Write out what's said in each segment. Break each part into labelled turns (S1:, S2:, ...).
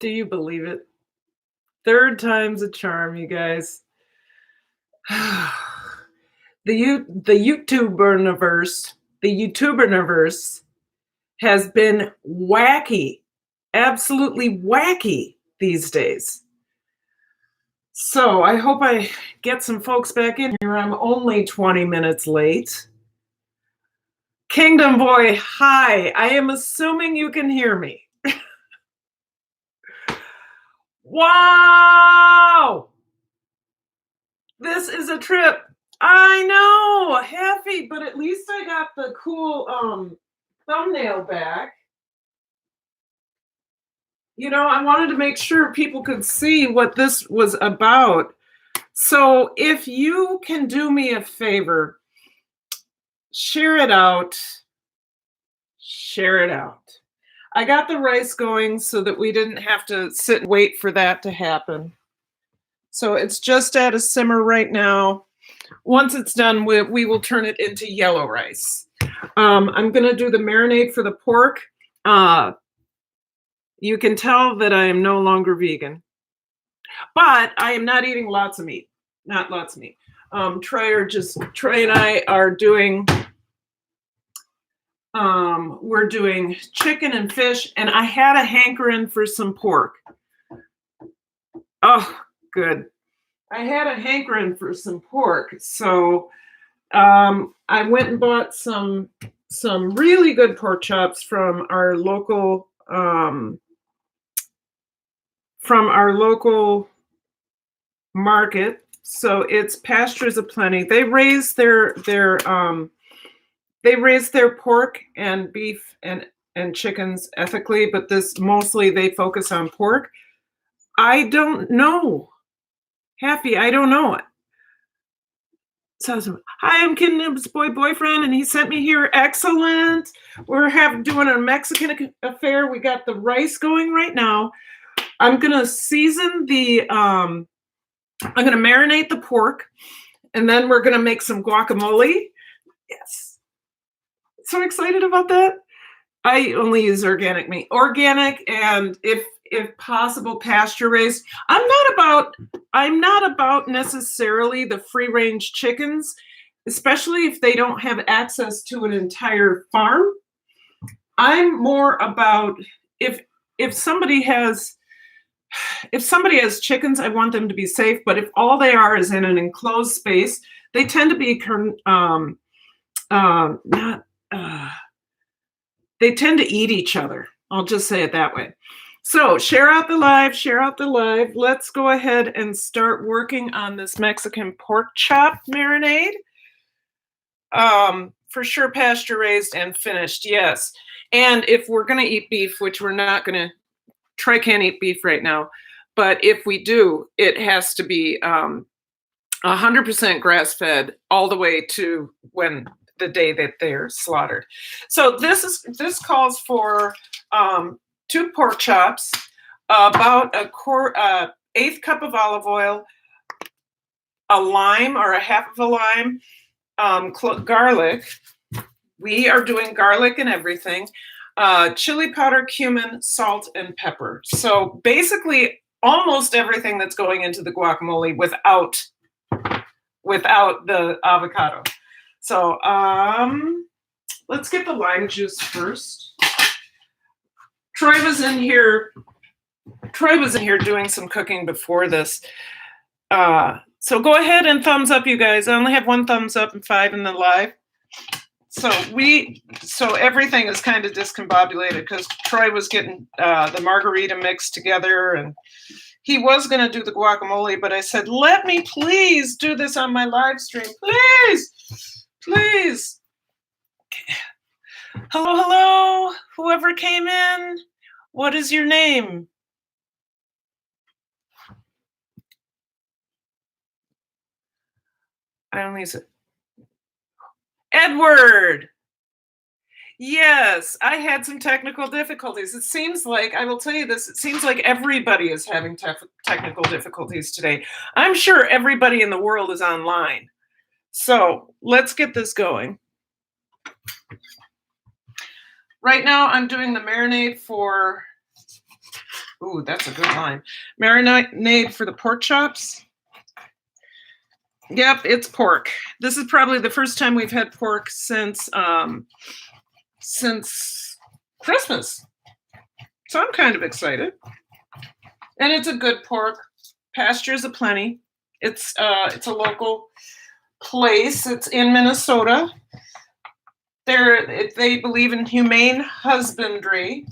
S1: Do you believe it? Third time's a charm, you guys. The YouTuberverse has been wacky, absolutely wacky these days. So I hope I get some folks back in here. I'm only 20 minutes late. Kingdom Boy, hi. I am assuming you can hear me. Wow! This is a trip. I know, happy, but at least I got the cool thumbnail back. You know, I wanted to make sure people could see what this was about. So if you can do me a favor, share it out. Share it out. I got the rice going so that we didn't have to sit and wait for that to happen. So it's just at a simmer right now. Once it's done, we will turn it into yellow rice. I'm going to do the marinade for the pork. You can tell that I am no longer vegan. But I am not eating lots of meat. Not lots of meat. Troy and I are doing... we're doing chicken and fish, and I had a hankering for some pork. Oh, good. I had a hankering for some pork, so I went and bought some really good pork chops from our local market. So it's pastures aplenty. They raise their pork and beef and chickens ethically, but this mostly they focus on pork. I don't know. Happy, I don't know it. So, hi, I'm Kingdom's boyfriend, and he sent me here. Excellent. We're doing a Mexican affair. We got the rice going right now. I'm gonna season the. I'm gonna marinate the pork, and then we're gonna make some guacamole. Yes. So excited about that. I only use organic meat. Organic, and if possible, pasture raised. I'm not about necessarily the free range chickens, especially if they don't have access to an entire farm. I'm more about if somebody has chickens, I want them to be safe. But if all they are is in an enclosed space, they tend to be they tend to eat each other. I'll just say it that way. So share out the live. Let's go ahead and start working on this Mexican pork chop marinade. For sure pasture raised and finished, yes. And if we're gonna eat beef, which we're not gonna, Troy can't eat beef right now, but if we do, it has to be 100% grass-fed all the way to the day that they're slaughtered. So this calls for 2 pork chops, about a eighth cup of olive oil, a lime or a half of a lime, garlic. We are doing garlic and everything, chili powder, cumin, salt, and pepper. So basically almost everything that's going into the guacamole without the avocado. So let's get the lime juice first. Troy was in here doing some cooking before this. So go ahead and thumbs up, you guys. I only have 1 thumbs up and 5 in the live. So everything is kind of discombobulated because Troy was getting the margarita mixed together, and he was going to do the guacamole, but I said, let me please do this on my live stream. Please. Hello, whoever came in. What is your name? I only said Edward. Yes, I had some technical difficulties. It seems like, I will tell you this, it seems like everybody is having technical difficulties today. I'm sure everybody in the world is online. So let's get this going. Right now I'm doing the marinade for Ooh, that's a good line. Marinade for the pork chops. Yep, it's pork. This is probably the first time we've had pork since Christmas. So I'm kind of excited. And it's a good pork. Pastures aplenty. It's a local place. It's in Minnesota. They believe in humane husbandry.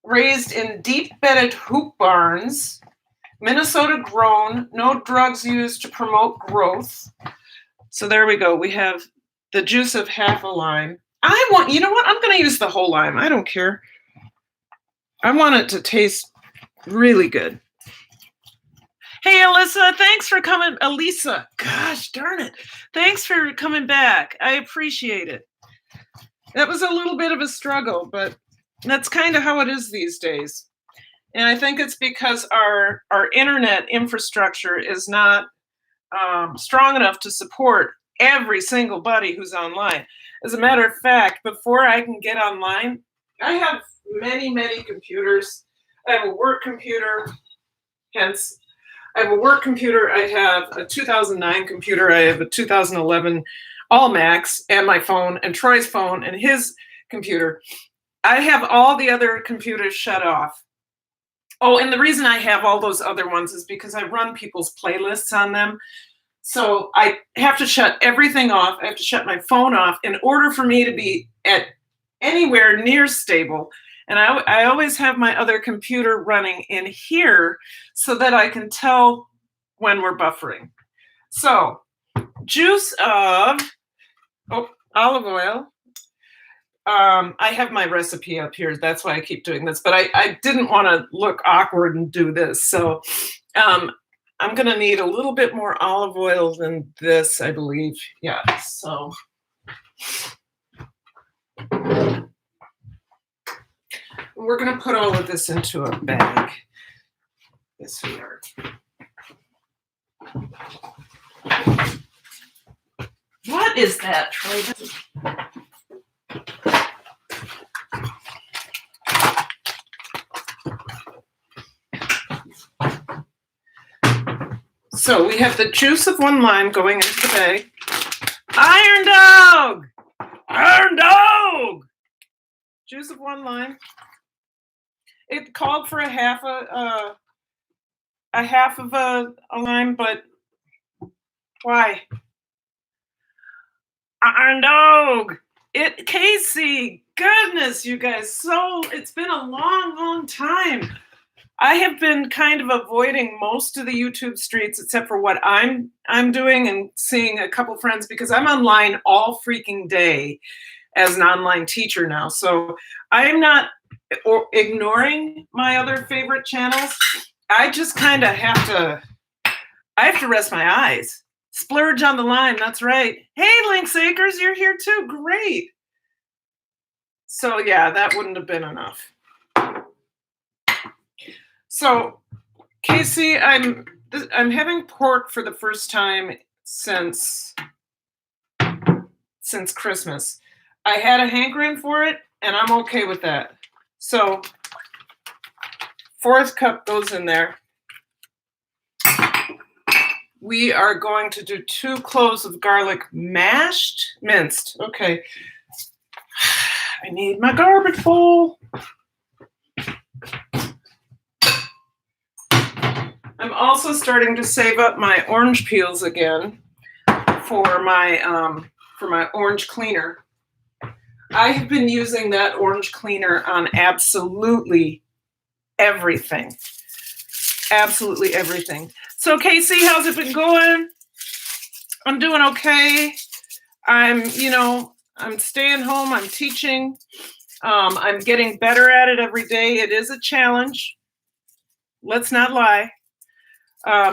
S1: Raised in deep-bedded hoop barns. Minnesota grown, no drugs used to promote growth. So there we go. We have the juice of half a lime. You know what? I'm going to use the whole lime. I don't care. I want it to taste really good. Hey, Alyssa, thanks for coming. Elisa, gosh darn it. Thanks for coming back. I appreciate it. That was a little bit of a struggle, but that's kind of how it is these days. And I think it's because our internet infrastructure is not strong enough to support every single buddy who's online. As a matter of fact, before I can get online, I have many computers. I have a work computer, hence I have a work computer. I have a 2009 computer. I have a 2011 all Macs and my phone and Troy's phone and his computer. I have all the other computers shut off. Oh, and the reason I have all those other ones is because I run people's playlists on them. So I have to shut everything off. I have to shut my phone off in order for me to be at anywhere near stable. And I always have my other computer running in here so that I can tell when we're buffering. So juice of olive oil. I have my recipe up here. That's why I keep doing this. But I didn't want to look awkward and do this. So I'm going to need a little bit more olive oil than this, I believe. Yeah, so. We're going to put all of this into a bag. Yes, we are. What is that, Troy? So we have the juice of one lime going into the bag. Iron Dog! Iron Dog! Juice of one lime. It called for a half of a lime, but why? Iron Dog! Casey! Goodness, you guys! So it's been a long time. I have been kind of avoiding most of the YouTube streets except for what I'm doing and seeing a couple friends because I'm online all freaking day as an online teacher now. So I'm not ignoring my other favorite channels. I just kind of have to rest my eyes. Splurge on the line, that's right. Hey, Lynx Acres, you're here too. Great. So yeah, that wouldn't have been enough. So, Casey, I'm having pork for the first time since Christmas. I had a hankering for it, and I'm okay with that. So, 4th cup goes in there. We are going to do 2 cloves of garlic minced. Okay. I need my garbage bowl. I'm also starting to save up my orange peels again for my orange cleaner. I have been using that orange cleaner on absolutely everything. Absolutely everything. So Casey, how's it been going? I'm doing okay. I'm staying home. I'm teaching. I'm getting better at it every day. It is a challenge. Let's not lie.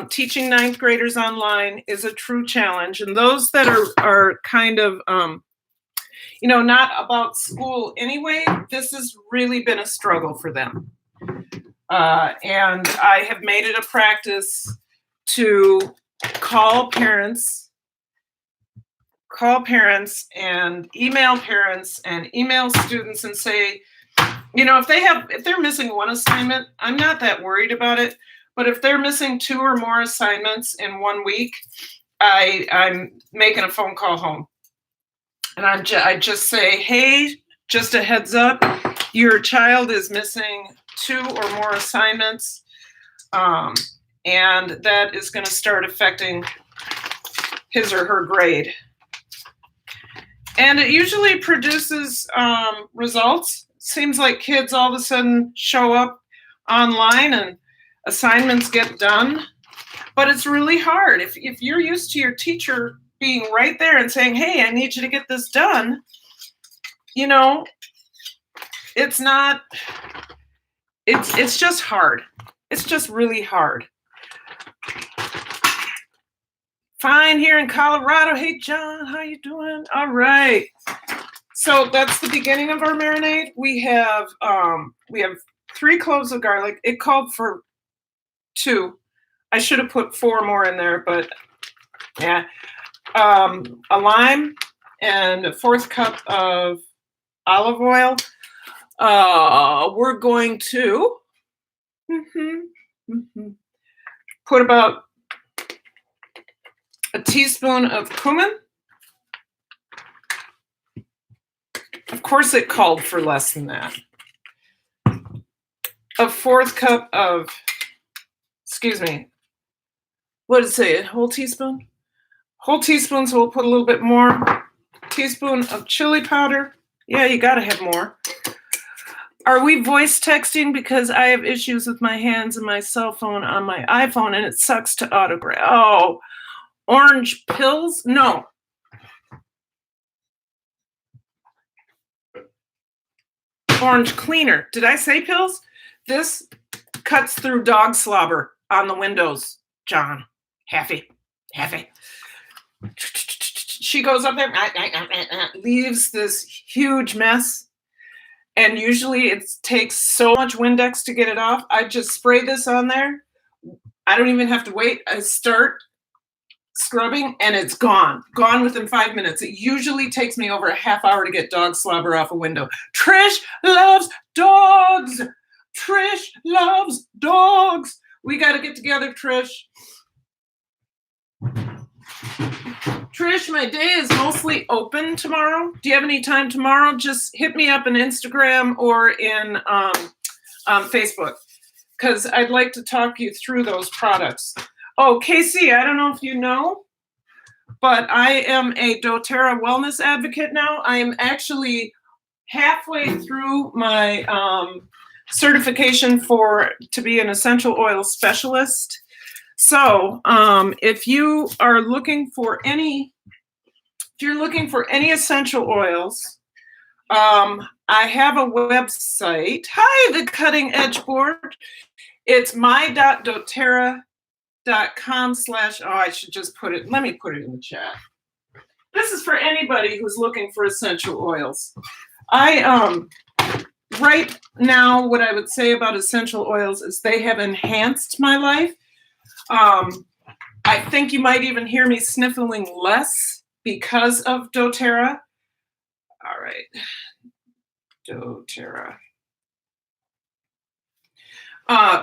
S1: Teaching 9th graders online is a true challenge. And those that are kind of, not about school anyway, this has really been a struggle for them. And I have made it a practice to call parents and email students and say, You know, if they're missing one assignment, I'm not that worried about it. But if they're missing 2 or more assignments in 1 week, I'm making a phone call home. And I just say, hey, just a heads up, your child is missing 2 or more assignments. And that is going to start affecting his or her grade. And it usually produces results. Seems like kids all of a sudden show up online and assignments get done. But it's really hard. If you're used to your teacher being right there and saying, hey, I need you to get this done, you know, it's not, it's just hard. It's just really hard. Fine here in Colorado. Hey, John, how you doing? All right. So that's the beginning of our marinade. We have 3 cloves of garlic. It called for 2. I should have put 4 more in there, but yeah. A lime and a 1/4 cup of olive oil. We're going to put about a teaspoon of cumin. Of course, it called for less than that. A 1/4 cup of, excuse me, what did it say? A whole teaspoon? Whole teaspoon, so we'll put a little bit more. Teaspoon of chili powder. Yeah, you gotta have more. Are we voice texting? Because I have issues with my hands and my cell phone on my iPhone, and it sucks to autograph. Oh, orange pills? No. Orange cleaner. Did I say pills? This cuts through dog slobber on the windows, John. Happy. She goes up there, leaves this huge mess. And usually it takes so much Windex to get it off. I just spray this on there. I don't even have to wait. I start scrubbing and it's gone within 5 minutes. It usually takes me over a half hour to get dog slobber off a window. Trish loves dogs. Trish loves dogs. We got to get together, Trish. Trish, my day is mostly open tomorrow. Do you have any time tomorrow? Just hit me up on Instagram or in Facebook, because I'd like to talk you through those products. Oh, Casey, I don't know if you know, but I am a doTERRA wellness advocate now. I am actually halfway through my certification to be an essential oil specialist. So if you're looking for any essential oils, I have a website. Hi, the Cutting Edge Board. It's my.doterra.com/ I should just let me put it in the chat. This is for anybody who's looking for essential oils. Right now, what I would say about essential oils is they have enhanced my life. I think you might even hear me sniffling less because of doTERRA. All right, doTERRA.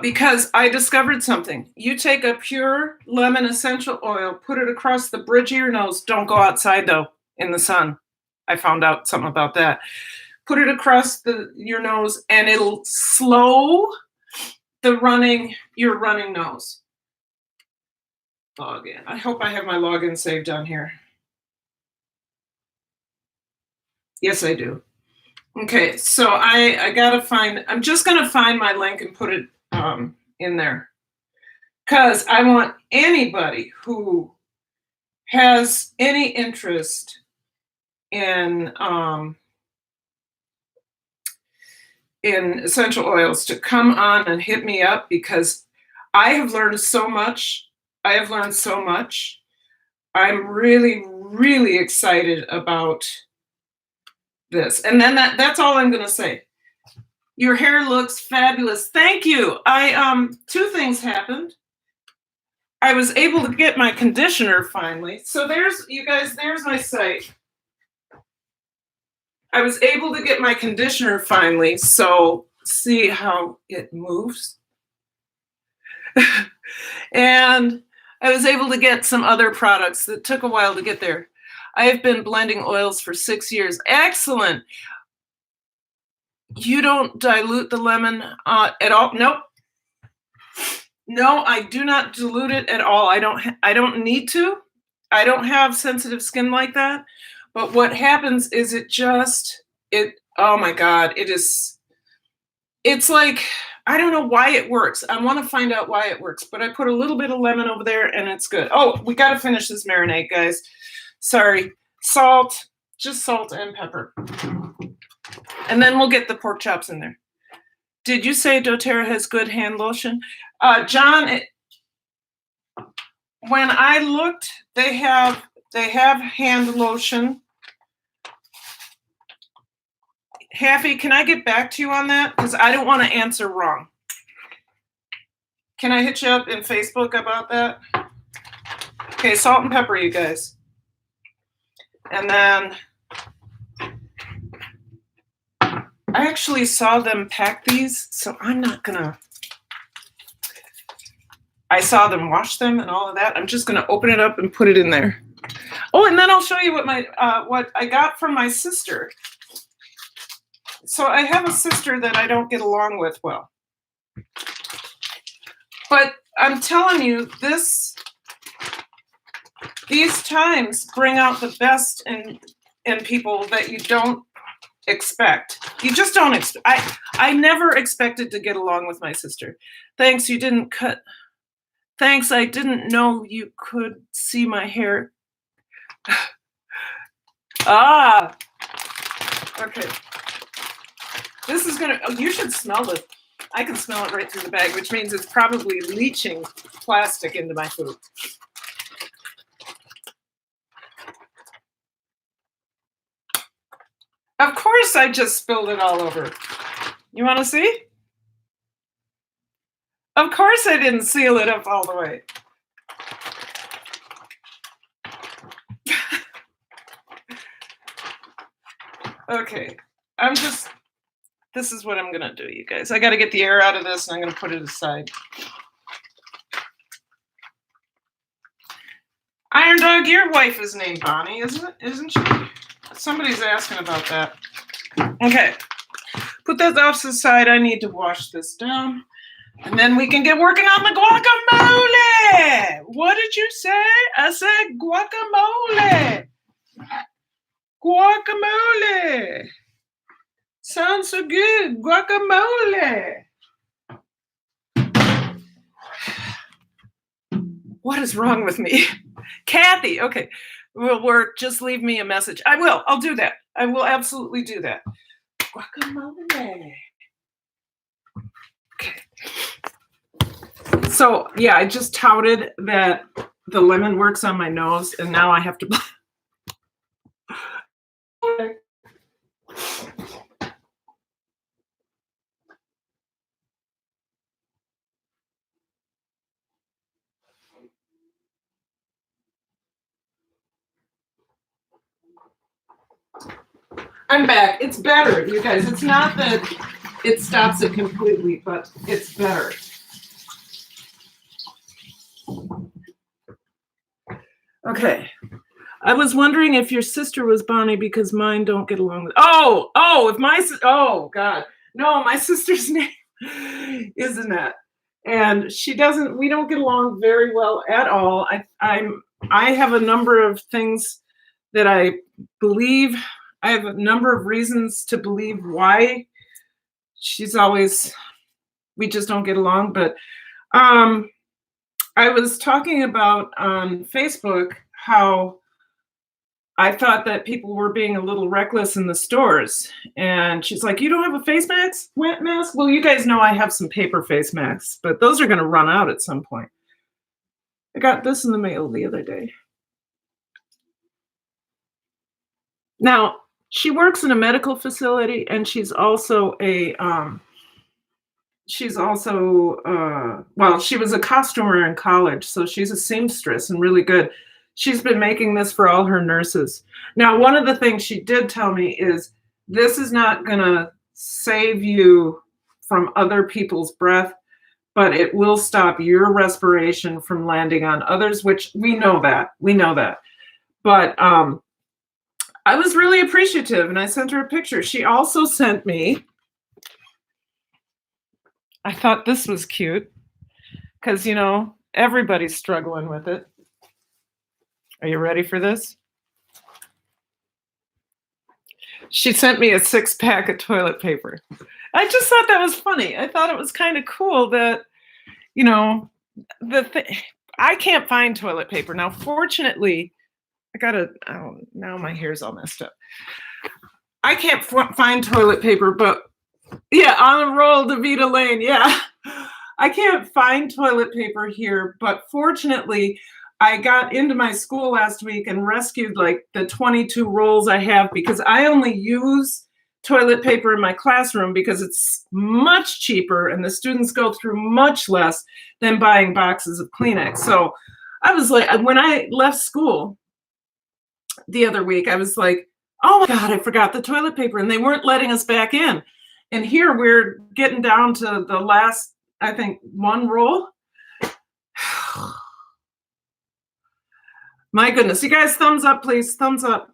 S1: Because I discovered something. You take a pure lemon essential oil, put it across the bridge of your nose. Don't go outside, though, in the sun. I found out something about that. Put it across your nose, and it'll slow your running nose. Log in. I hope I have my login saved on here. Yes, I do. Okay, so I'm just gonna find my link and put it in there, because I want anybody who has any interest in essential oils to come on and hit me up, because I have learned so much. I'm really, really excited about this. And then that's all I'm going to say. Your hair looks fabulous. Thank you. 2 things happened. I was able to get my conditioner finally. So there's my site. I was able to get my conditioner finally, so see how it moves. And I was able to get some other products that took a while to get there. I have been blending oils for 6 years. Excellent. You don't dilute the lemon at all? Nope. No, I do not dilute it at all. I don't need to. I don't have sensitive skin like that. But what happens is oh my God, it's like, I don't know why it works. I want to find out why it works, but I put a little bit of lemon over there and it's good. Oh, we got to finish this marinade, guys. Sorry. Salt, just salt and pepper. And then we'll get the pork chops in there. Did you say doTERRA has good hand lotion? John, when I looked, they have hand lotion. Happy, can I get back to you on that? Because I don't want to answer wrong. Can I hit you up in Facebook about that? Okay, salt and pepper, you guys. And then I actually saw them pack these, so I'm not gonna. I saw them wash them and all of that. I'm just gonna open it up and put it in there. Oh, and then I'll show you what I got from my sister. So I have a sister that I don't get along with well. But I'm telling you, these times bring out the best in people that you don't expect. You just don't expect. I never expected to get along with my sister. Thanks, you didn't cut. Thanks, I didn't know you could see my hair. Ah, okay. This is gonna, you should smell this. I can smell it right through the bag, which means it's probably leaching plastic into my food. Of course, I just spilled it all over. You want to see? Of course, I didn't seal it up all the way. Okay, this is what I'm going to do, you guys. I got to get the air out of this, and I'm going to put it aside. Iron Dog, your wife is named Bonnie, isn't she? Somebody's asking about that. Okay, put that off to the side. I need to wash this down. And then we can get working on the guacamole. What did you say? I said guacamole. Guacamole. Sounds so good. Guacamole. What is wrong with me? Kathy, okay. Will work. Just leave me a message. I will. I'll do that. I will absolutely do that. Guacamole. Okay. So, yeah, I just touted that the lemon works on my nose, and now I have to. I'm back. It's better, you guys. It's not that it stops it completely, but it's better. Okay. I was wondering if your sister was Bonnie because mine don't get along with. Oh, God. No, my sister's name is Annette. And we don't get along very well at all. I have a number of things that I believe. I have a number of reasons to believe why we just don't get along. But I was talking about on Facebook how I thought that people were being a little reckless in the stores. And she's like, you don't have a face mask? Well, you guys know I have some paper face masks, but those are going to run out at some point. I got this in the mail the other day. Now, she works in a medical facility, and she's also she was a costumer in college, so she's a seamstress and really good. She's been making this for all her nurses. Now, one of the things she did tell me is This is not going to save you from other people's breath, but it will stop your respiration from landing on others, which we know that. We know that. But I was really appreciative, and I sent her a picture. She also sent me, I thought this was cute, because, you know, everybody's struggling with it. Are you ready for this? She sent me a 6-pack of toilet paper. I just thought that was funny. I thought it was kind of cool that, you know, I can't find toilet paper. Now, fortunately, now my hair's all messed up. I can't find toilet paper, but yeah, on a roll, DeVita Lane, yeah. I can't find toilet paper here, but fortunately, I got into my school last week and rescued like the 22 rolls I have, because I only use toilet paper in my classroom because it's much cheaper and the students go through much less than buying boxes of Kleenex. So I was like, when I left school the other week, I was like, oh my God, I forgot the toilet paper, and they weren't letting us back in. And here we're getting down to the last, I think, one roll. My goodness, you guys, thumbs up, please, thumbs up.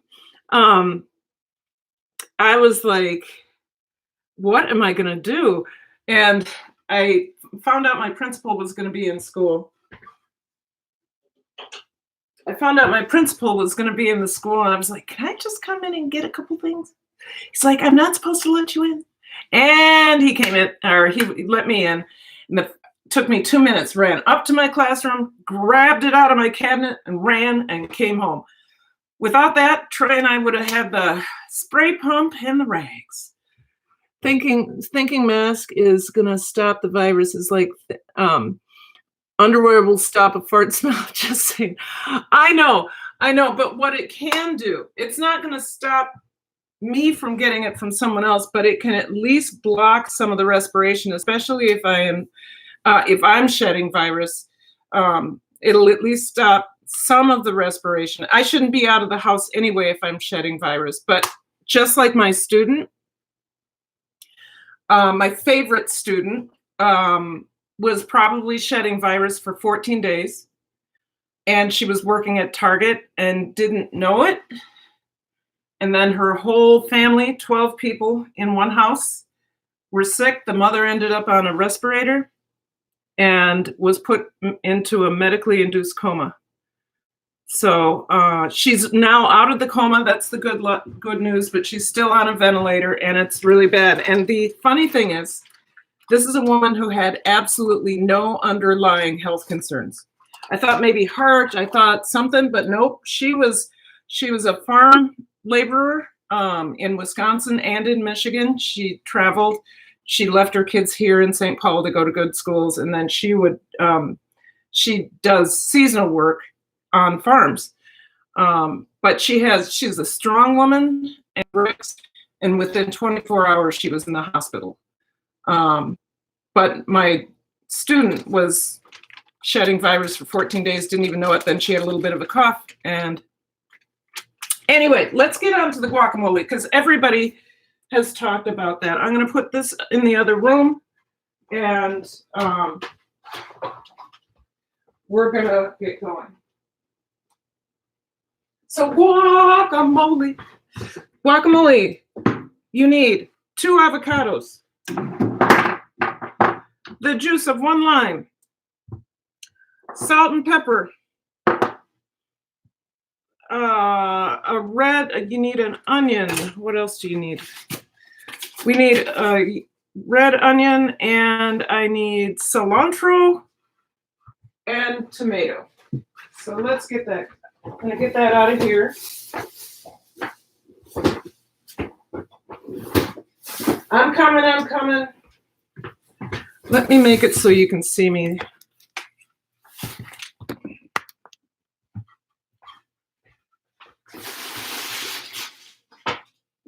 S1: I was like, what am I gonna do? And I found out my principal was gonna be in school. I found out my principal was gonna be in the school, and I was like, can I just come in and get a couple things? He's like, I'm not supposed to let you in. And he came in, or he let me in, and it took me 2 minutes, ran up to my classroom, grabbed it out of my cabinet, and ran and came home. Without that, Trey and I would have had the spray pump and the rags. Thinking mask is gonna stop the virus is like underwear will stop a fart smell. Just saying. I know, but what it can do, it's not gonna stop me from getting it from someone else, but it can at least block some of the respiration, especially if I'm shedding virus. It'll at least stop some of the respiration. I shouldn't be out of the house anyway if I'm shedding virus, but just like my student, my favorite student, was probably shedding virus for 14 days, and she was working at Target and didn't know it. And then her whole family, 12 people in one house, were sick. The mother ended up on a respirator and was put into a medically induced coma. So she's now out of the coma. That's the good news, but she's still on a ventilator, and it's really bad. And the funny thing is, this is a woman who had absolutely no underlying health concerns. I thought maybe heart, I thought something, but nope. She was a farm laborer in Wisconsin and in Michigan. She traveled. She left her kids here in St. Paul to go to good schools, and then she does seasonal work on farms. But she's a strong woman and within 24 hours she was in the hospital. But my student was shedding virus for 14 days, didn't even know it. Then she had a little bit of a cough. And anyway, let's get on to the guacamole, because everybody has talked about that. I'm going to put this in the other room, and we're going to get going. So guacamole, you need 2 avocados, the juice of 1 lime, salt and pepper, you need an onion. What else do you need? We need a red onion, and I need cilantro and tomato. So let's get that. I'm going to get that out of here. I'm coming. Let me make it so you can see me.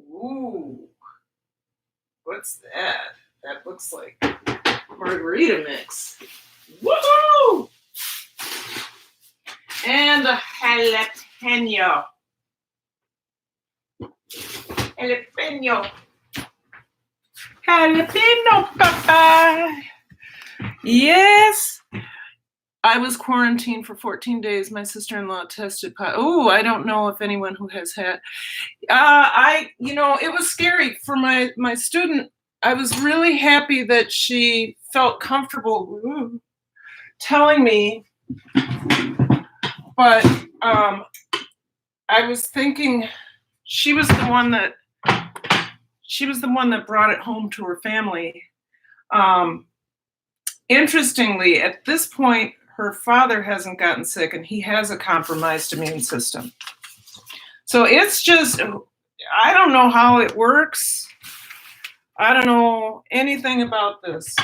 S1: Ooh, what's that? That looks like Margarita mix. Woohoo! And a jalapeno. Jalapeno. Jalapeno, papa. Yes. I was quarantined for 14 days. My sister-in-law tested positive. Oh, I don't know if anyone who has had. It was scary for my student. I was really happy that she felt comfortable telling me, but I was thinking she was the one that brought it home to her family. Interestingly, at this point, her father hasn't gotten sick and he has a compromised immune system. So it's just, I don't know how it works. I don't know anything about this.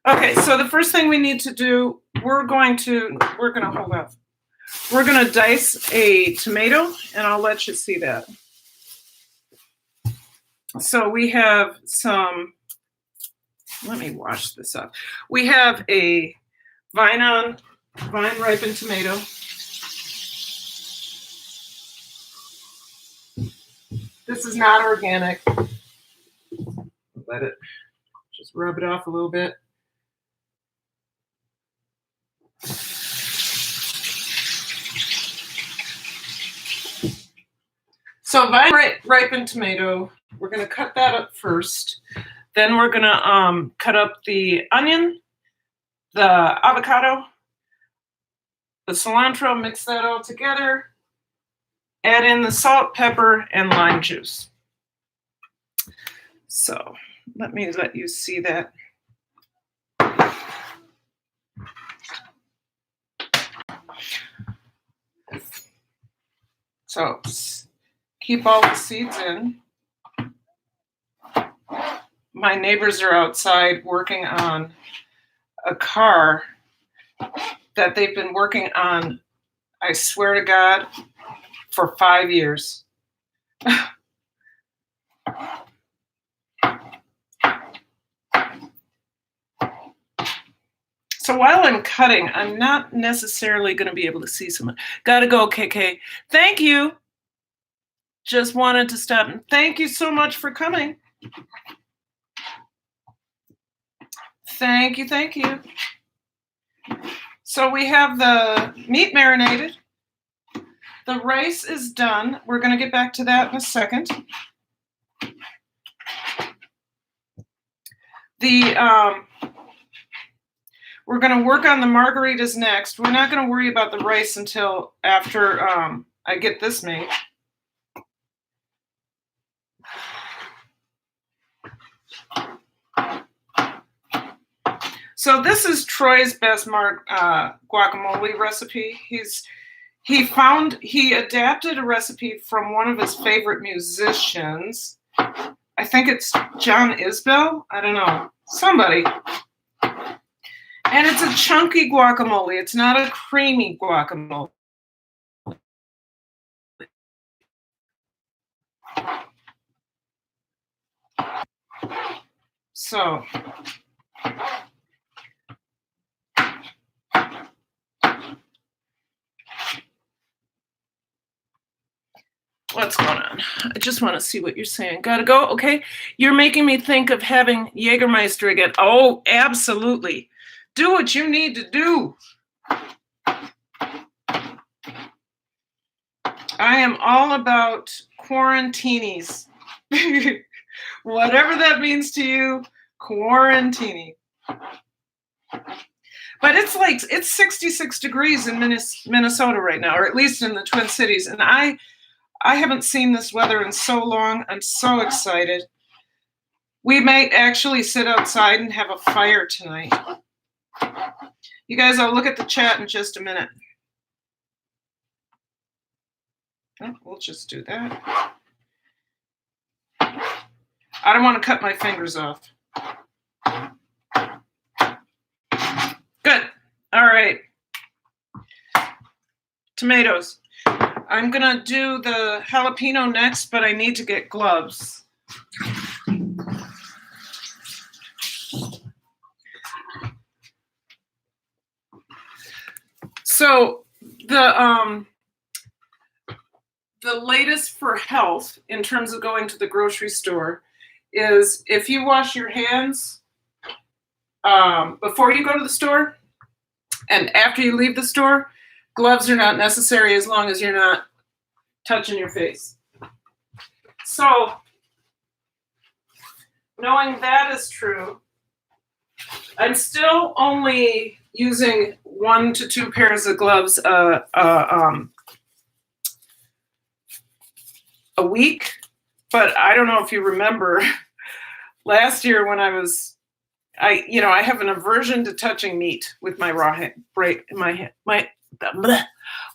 S1: Okay, so the first thing we need to do, we're gonna hold up. We're gonna dice a tomato and I'll let you see that. So we have some, let me wash this up. We have a vine ripened tomato. This is not organic. Let it just rub it off a little bit. So vine ripened tomato, we're gonna cut that up first. Then we're gonna cut up the onion, the avocado, the cilantro, mix that all together. Add in the salt, pepper, and lime juice. So let me let you see that. So keep all the seeds in. My neighbors are outside working on a car that they've been working on, I swear to God, for 5 years. So while I'm cutting, I'm not necessarily going to be able to see someone. Gotta go, KK. Thank you. Just wanted to stop and thank you so much for coming. Thank you, thank you. So we have the meat marinated. The rice is done. We're going to get back to that in a second. We're going to work on the margaritas next. We're not going to worry about the rice until after I get this made. So this is Troy's best guacamole recipe. He adapted a recipe from one of his favorite musicians. I think it's John Isbell. I don't know. Somebody. And it's a chunky guacamole. It's not a creamy guacamole. So what's going on? I just want to see what you're saying. Gotta go? Okay. You're making me think of having Jägermeister again. Oh, absolutely. Do what you need to do. I am all about quarantinis. Whatever that means to you, quarantini. But it's 66 degrees in Minnesota right now, or at least in the Twin Cities. And I haven't seen this weather in so long. I'm so excited. We might actually sit outside and have a fire tonight. You guys, I'll look at the chat in just a minute. Oh, we'll just do that. I don't want to cut my fingers off. Good. All right. Tomatoes. I'm going to do the jalapeno next, but I need to get gloves. So the the latest for health in terms of going to the grocery store is if you wash your hands before you go to the store and after you leave the store, gloves are not necessary as long as you're not touching your face. So, knowing that is true, I'm still only using 1 to 2 pairs of gloves a week, but I don't know if you remember last year when I have an aversion to touching meat with my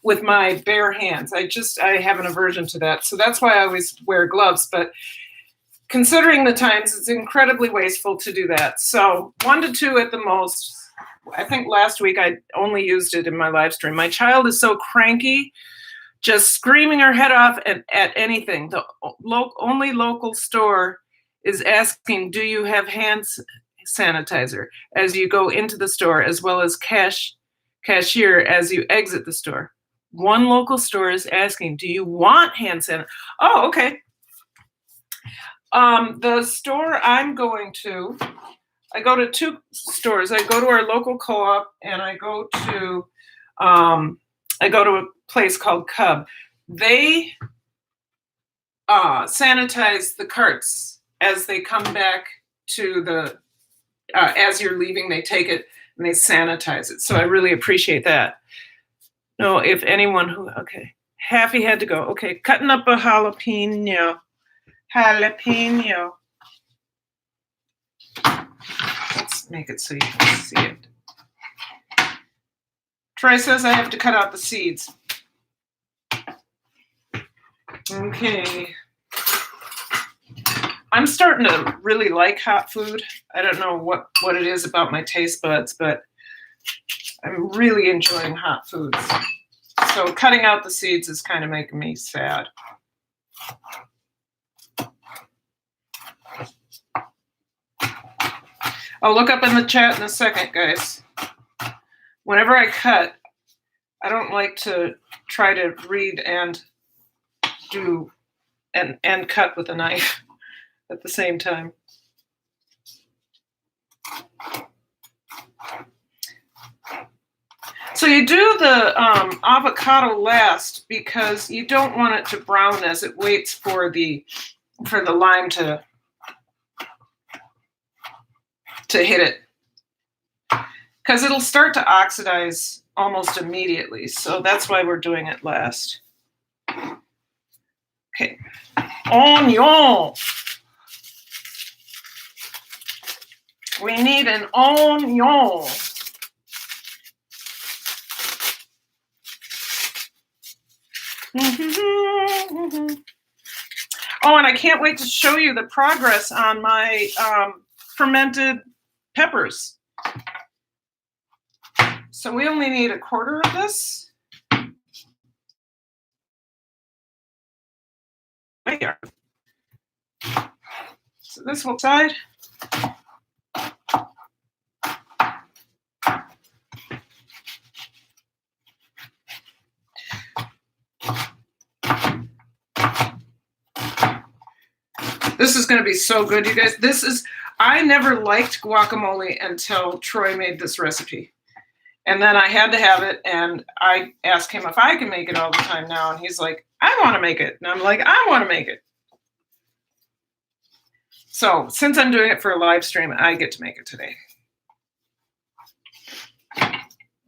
S1: with my bare hands. I have an aversion to that. So that's why I always wear gloves, but considering the times, it's incredibly wasteful to do that. So 1 to 2 at the most. I think last week I only used it in my live stream. My child is so cranky, just screaming her head off at anything. The only local store is asking, do you have hand sanitizer as you go into the store, as well as cashier as you exit the store. One local store is asking, do you want hand sanitizer? Oh, okay. The store I'm going to, I go to 2 stores. I go to our local co-op and I go to a place called Cub. They sanitize the carts as they come back to the, as you're leaving, they take it and they sanitize it. So I really appreciate that. No, if anyone who, okay. Happy had to go. Okay, cutting up a jalapeno. Let's make it so you can see it. Troy says I have to cut out the seeds. Okay. I'm starting to really like hot food. I don't know what it is about my taste buds, but I'm really enjoying hot foods. So cutting out the seeds is kind of making me sad. I'll look up in the chat in a second, guys. Whenever I cut, I don't like to try to read and do and cut with a knife at the same time. So you do the avocado last because you don't want it to brown as it waits for the lime to hit it, because it'll start to oxidize almost immediately. So that's why we're doing it last. Okay, onion. We need an onion. Oh, and I can't wait to show you the progress on my fermented peppers. So we only need a quarter of this. There you are. So this will side. This is going to be so good, you guys. I never liked guacamole until Troy made this recipe. And then I had to have it, and I asked him if I can make it all the time now, and he's like, I want to make it. And I'm like, I want to make it. So since I'm doing it for a live stream, I get to make it today.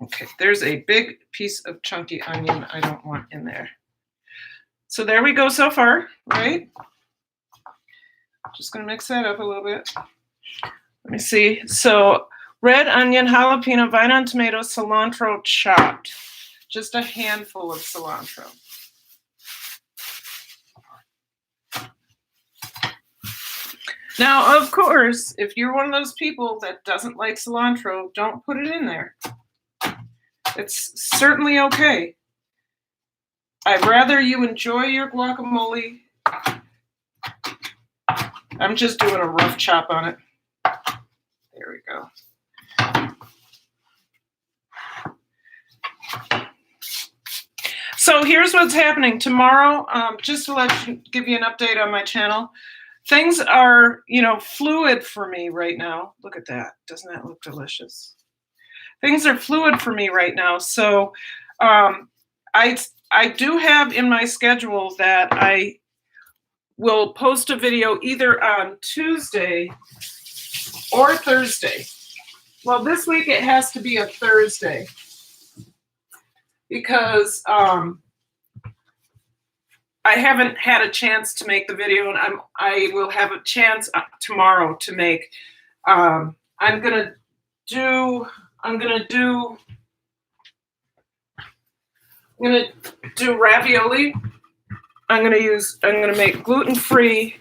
S1: Okay, there's a big piece of chunky onion I don't want in there. So there we go so far, right? Just going to mix that up a little bit. Let me see. So red onion, jalapeno, vine on tomato, cilantro chopped. Just a handful of cilantro. Now, of course, if you're one of those people that doesn't like cilantro, don't put it in there. It's certainly okay. I'd rather you enjoy your guacamole. I'm just doing a rough chop on it. There we go. So here's what's happening tomorrow. Just to give you an update on my channel. Things are, fluid for me right now. Look at that. Doesn't that look delicious? Things are fluid for me right now. So I do have in my schedule that I will post a video either on Tuesday or Thursday. Well, this week it has to be a Thursday because I haven't had a chance to make the video, and I will have a chance tomorrow to make. I'm gonna do ravioli. I'm gonna make gluten-free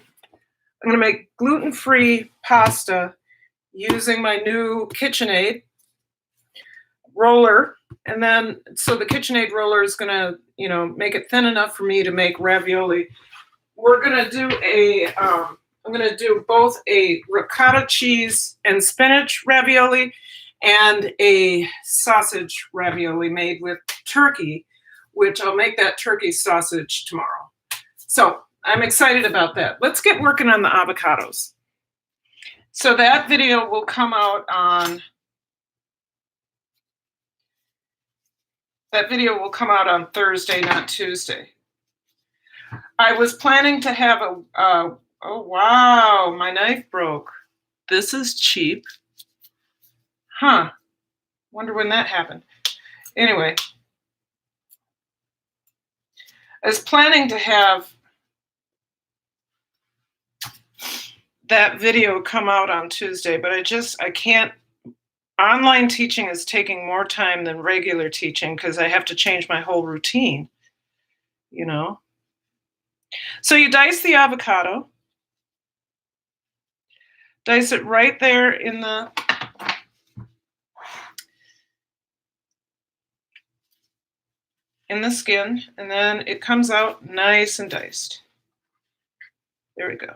S1: pasta using my new KitchenAid roller. And then, so the KitchenAid roller is gonna, make it thin enough for me to make ravioli. We're gonna do I'm gonna do both a ricotta cheese and spinach ravioli and a sausage ravioli made with turkey, which I'll make that turkey sausage tomorrow. So I'm excited about that. Let's get working on the avocados. So that video will come out on Thursday, not Tuesday. I was planning to have oh wow, my knife broke. This is cheap. Huh. Wonder when that happened. Anyway, I was planning to have that video come out on Tuesday, but I can't. Online teaching is taking more time than regular teaching because I have to change my whole routine, So you dice the avocado. Dice it right there in the skin, and then it comes out nice and diced. There we go.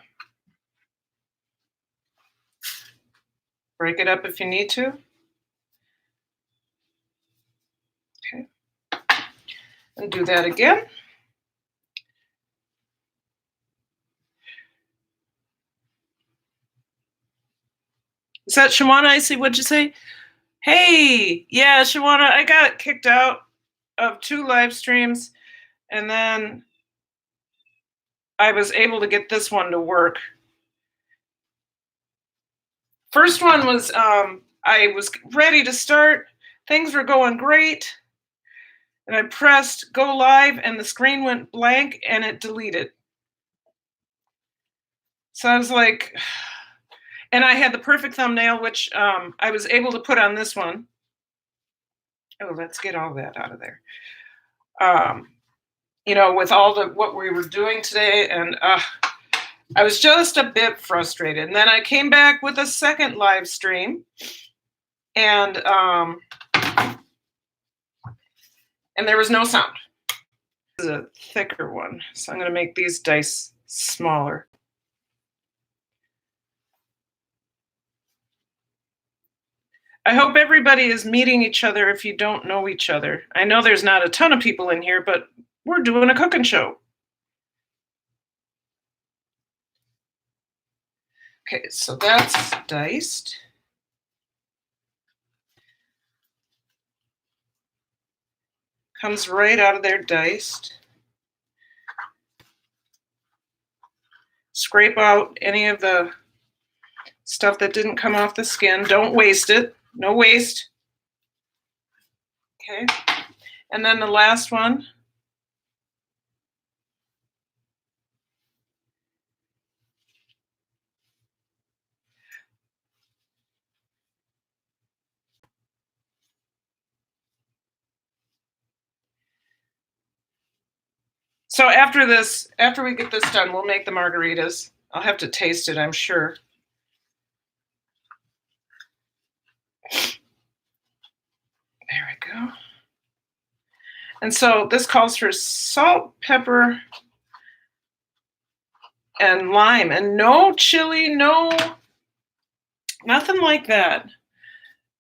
S1: Break it up if you need to. Okay. And do that again. Is that Shawana? I see. What'd you say? Hey, yeah, Shawana, I got kicked out of 2 live streams, and then I was able to get this one to work. First one was, I was ready to start. Things were going great. And I pressed go live and the screen went blank and it deleted. So I was like, and I had the perfect thumbnail, which I was able to put on this one. Oh, let's get all that out of there. With all what we were doing today, and I was just a bit frustrated. And then I came back with a second live stream, and there was no sound. This is a thicker one, so I'm going to make these dice smaller. I hope everybody is meeting each other if you don't know each other. I know there's not a ton of people in here, but we're doing a cooking show. Okay, so that's diced. Comes right out of there diced. Scrape out any of the stuff that didn't come off the skin. Don't waste it. No waste. Okay. And then the last one. So after we get this done, we'll make the margaritas. I'll have to taste it, I'm sure. There we go. And so this calls for salt, pepper, and lime, and no chili, no, nothing like that.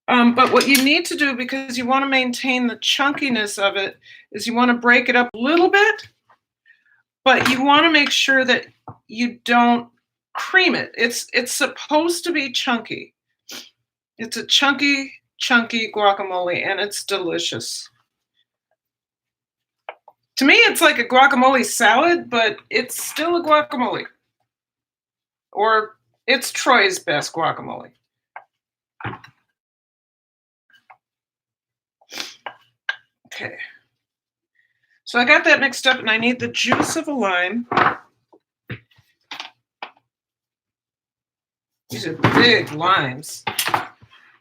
S1: But what you need to do, because you want to maintain the chunkiness of it, is you want to break it up a little bit, but you want to make sure that you don't cream it. It's supposed to be chunky. It's a chunky guacamole, and it's delicious. To me, it's like a guacamole salad, but it's still a guacamole. Or it's Troy's best guacamole. Okay. So I got that mixed up, and I need the juice of a lime. These are big limes.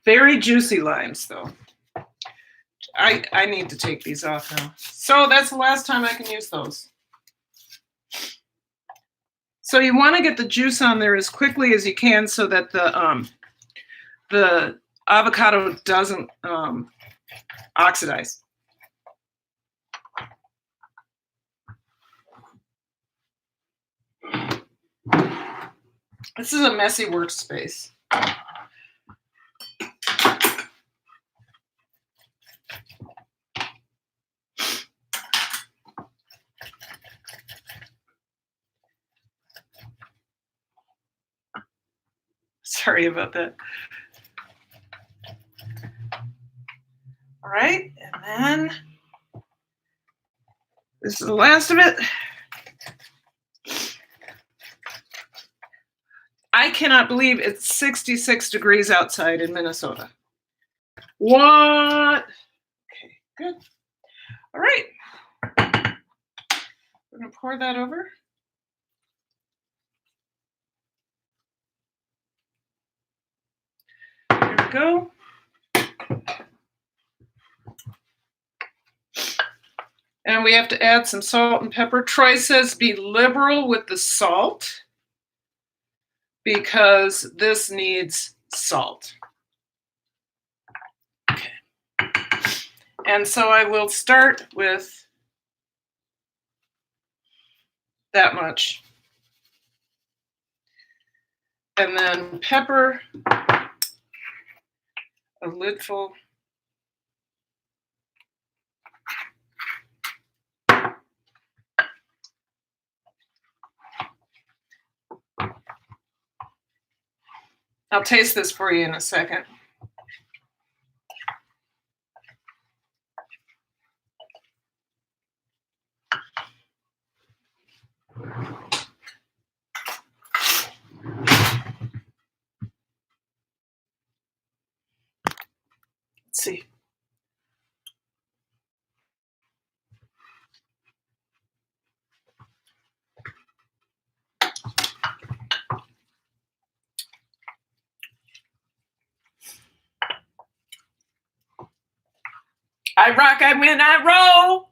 S1: Very juicy limes, though. I need to take these off now. So that's the last time I can use those. So you want to get the juice on there as quickly as you can so that the avocado doesn't oxidize. This is a messy workspace. Sorry about that. All right, and then this is the last of it. I cannot believe it's 66 degrees outside in Minnesota. What? Okay, good. All right. We're going to pour that over. There we go. And we have to add some salt and pepper. Troy says be liberal with the salt because this needs salt. Okay. And so I will start with that much. And then pepper, a lidful. I'll taste this for you in a second. Let's see. I rock, I win, I roll.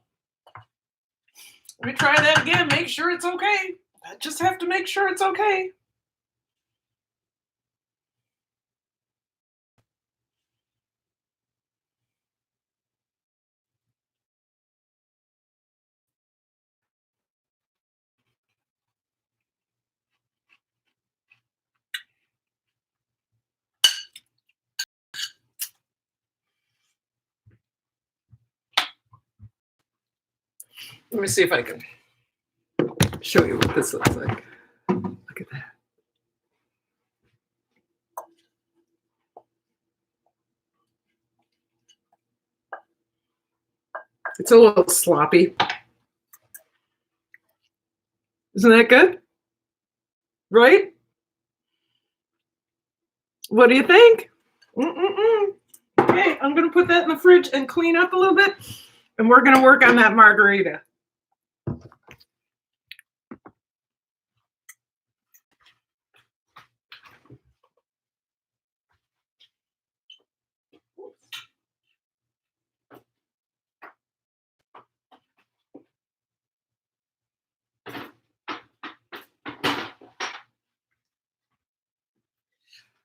S1: Let me try that again. Make sure it's okay. I just have to make sure it's okay. Let me see if I can show you what this looks like. Look at that. It's a little sloppy. Isn't that good? Right? What do you think? Okay, I'm going to put that in the fridge and clean up a little bit, and we're going to work on that margarita.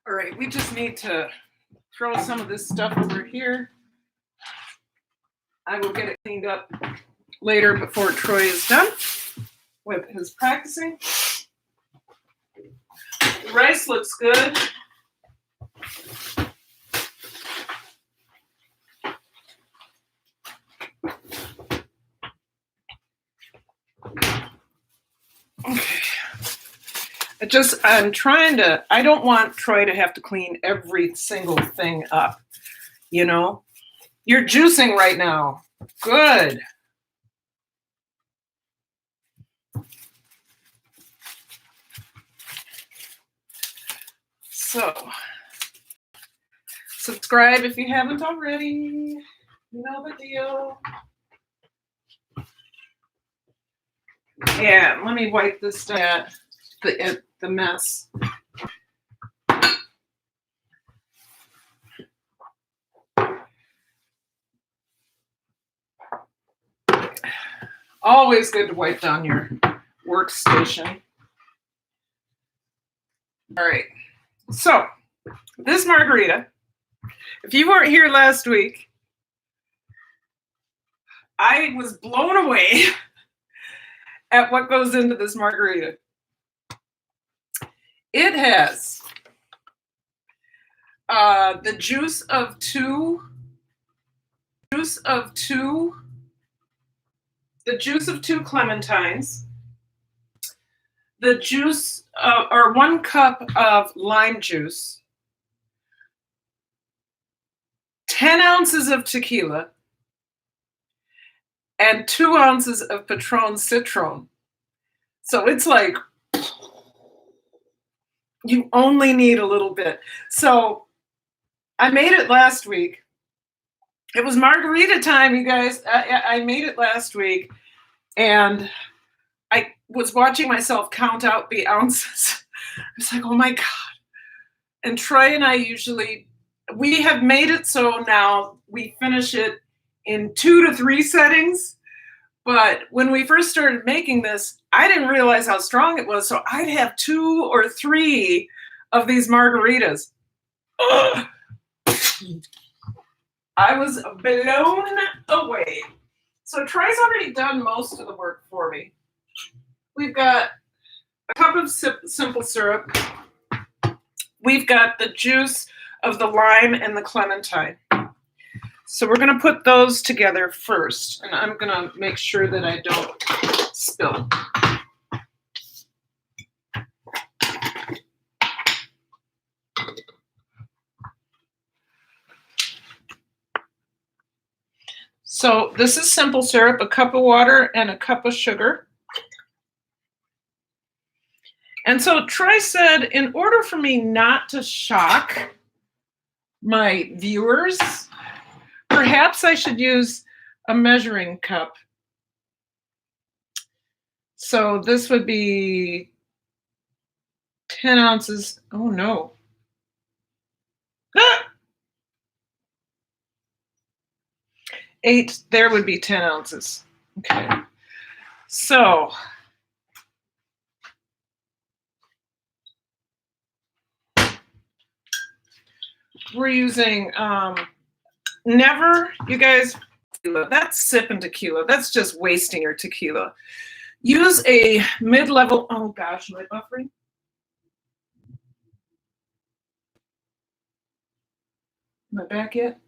S1: All right, we just need to throw some of this stuff over here. I will get it cleaned up later before Troy is done with his practicing. The rice looks good. I'm trying to, I don't want Troy to have to clean every single thing up, you know? You're juicing right now. Good. So, subscribe if you haven't already. You know the deal. Yeah, let me wipe this down. The mess. Always good to wipe down your workstation. All right. So, this margarita, if you weren't here last week, I was blown away at what goes into this margarita. It has the juice of two clementines, the juice or 1 cup of lime juice, 10 ounces of tequila, and 2 ounces of Patron Citron. So it's like you only need a little bit. So I made it last week. It was margarita time, you guys. I made it last week, and I was watching myself count out the ounces. I was like, oh my God. And Troy and I we have made it so now we finish it in 2 to 3 settings. But when we first started making this, I didn't realize how strong it was. So I'd have 2 or 3 of these margaritas. Ugh. I was blown away. So Troy's already done most of the work for me. We've got a cup of simple syrup. We've got the juice of the lime and the clementine. So we're going to put those together first, and I'm going to make sure that I don't spill. So this is simple syrup, a cup of water and a cup of sugar. And so Troy said, in order for me not to shock my viewers, perhaps I should use a measuring cup. So this would be 10 ounces. Oh no. Ah! 8, there would be 10 ounces. Okay. So we're using never, you guys, that's sipping tequila. That's just wasting your tequila. Use a mid-level, oh gosh, am I buffering? Am I back yet?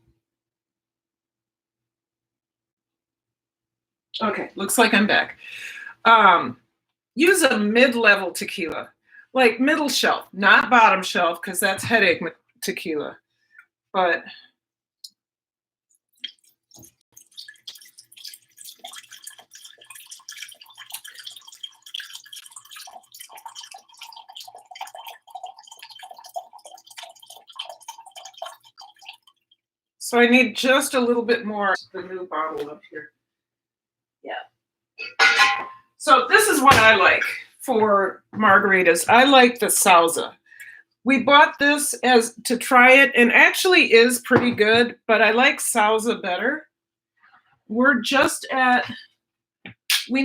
S1: Okay, looks like I'm back. Use a mid-level tequila, like middle shelf, not bottom shelf, because that's headache tequila. But so I need just a little bit more. The new bottle up here. Yeah. So this is what I like for margaritas. I like the salsa. We bought this as to try it, and actually is pretty good, but I like salsa better. We're just at, I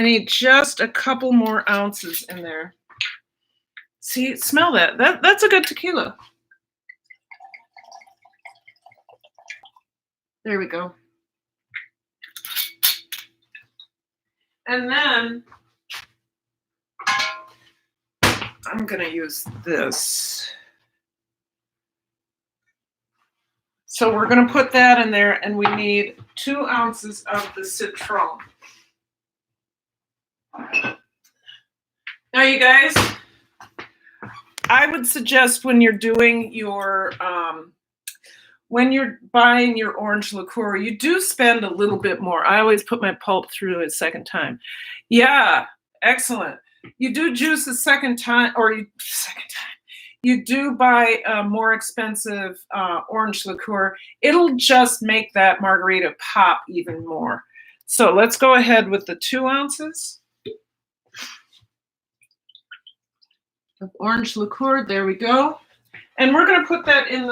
S1: need just a couple more ounces in there. See, smell that. That's a good tequila. There we go. And then I'm going to use this. So we're going to put that in there, and we need 2 ounces of the citron. Now, you guys, I would suggest when you're doing your when you're buying your orange liqueur, you do spend a little bit more. I always put my pulp through a second time. Yeah, excellent. You do juice a second time, you do buy a more expensive orange liqueur. It'll just make that margarita pop even more. So let's go ahead with the 2 ounces of orange liqueur. There we go. And we're going to put that in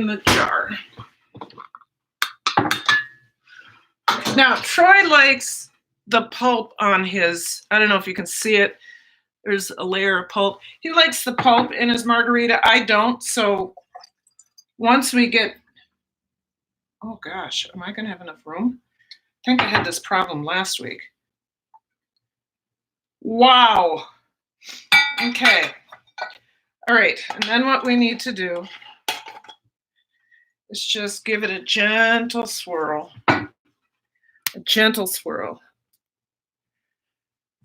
S1: the jar. Now, Troy likes the pulp on his, I don't know if you can see it. There's a layer of pulp. He likes the pulp in his margarita. I don't. So once we get, oh gosh, am I going to have enough room? I think I had this problem last week. Wow. Okay. All right. And then what we need to do is just give it a gentle swirl. A gentle swirl.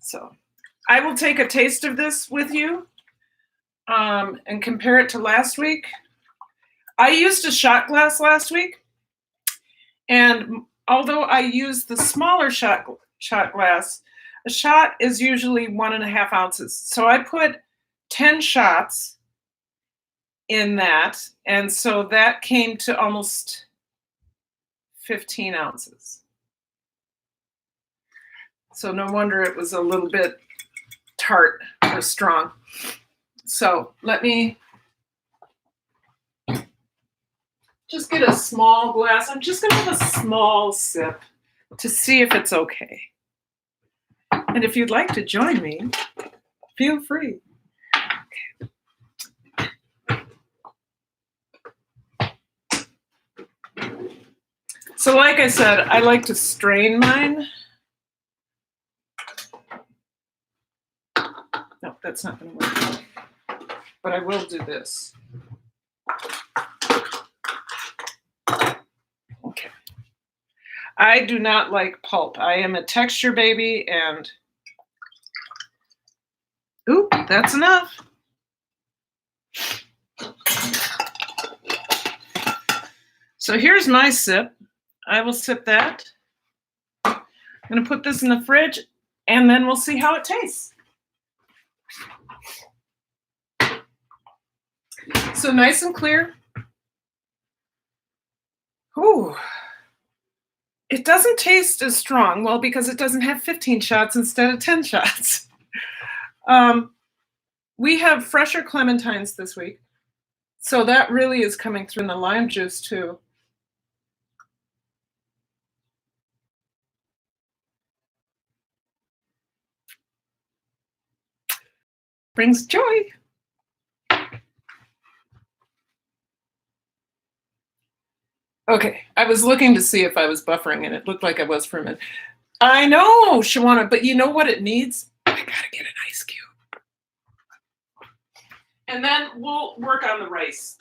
S1: So I will take a taste of this with you and compare it to last week. I used a shot glass last week, and although I used the smaller shot glass, a shot is usually 1.5 ounces. So I put 10 shots in that, and so that came to almost 15 ounces. So no wonder it was a little bit tart or strong. So let me just get a small glass. I'm just going to have a small sip to see if it's okay. And if you'd like to join me, feel free. So like I said, I like to strain mine. No, that's not going to work. But I will do this. Okay. I do not like pulp. I am a texture baby, and ooh, that's enough. So here's my sip. I will sip that. I'm going to put this in the fridge, and then we'll see how it tastes. So nice and clear. Ooh. It doesn't taste as strong, well, because it doesn't have 15 shots instead of 10 shots. We have fresher clementines this week, so that really is coming through in the lime juice too. Brings joy. Okay, I was looking to see if I was buffering, and it looked like I was for a minute. I know, Shawana, but you know what it needs? I gotta get an ice cube. And then we'll work on the rice.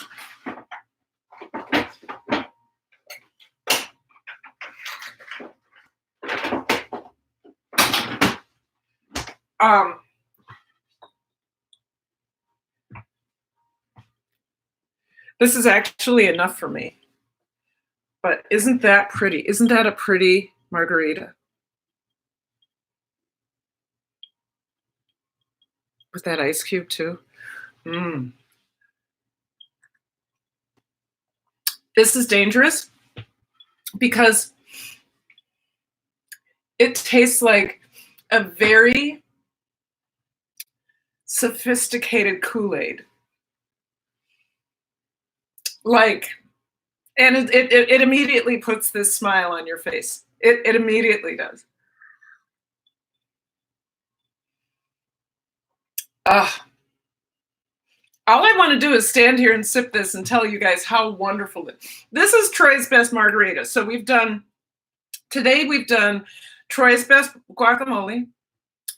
S1: This is actually enough for me. But isn't that pretty? Isn't that a pretty margarita? With that ice cube too. This is dangerous because it tastes like a very sophisticated Kool-Aid. Like, and it immediately puts this smile on your face. It immediately does. All I want to do is stand here and sip this and tell you guys how wonderful it is. This is Troy's Best Margarita. So today we've done Troy's Best Guacamole.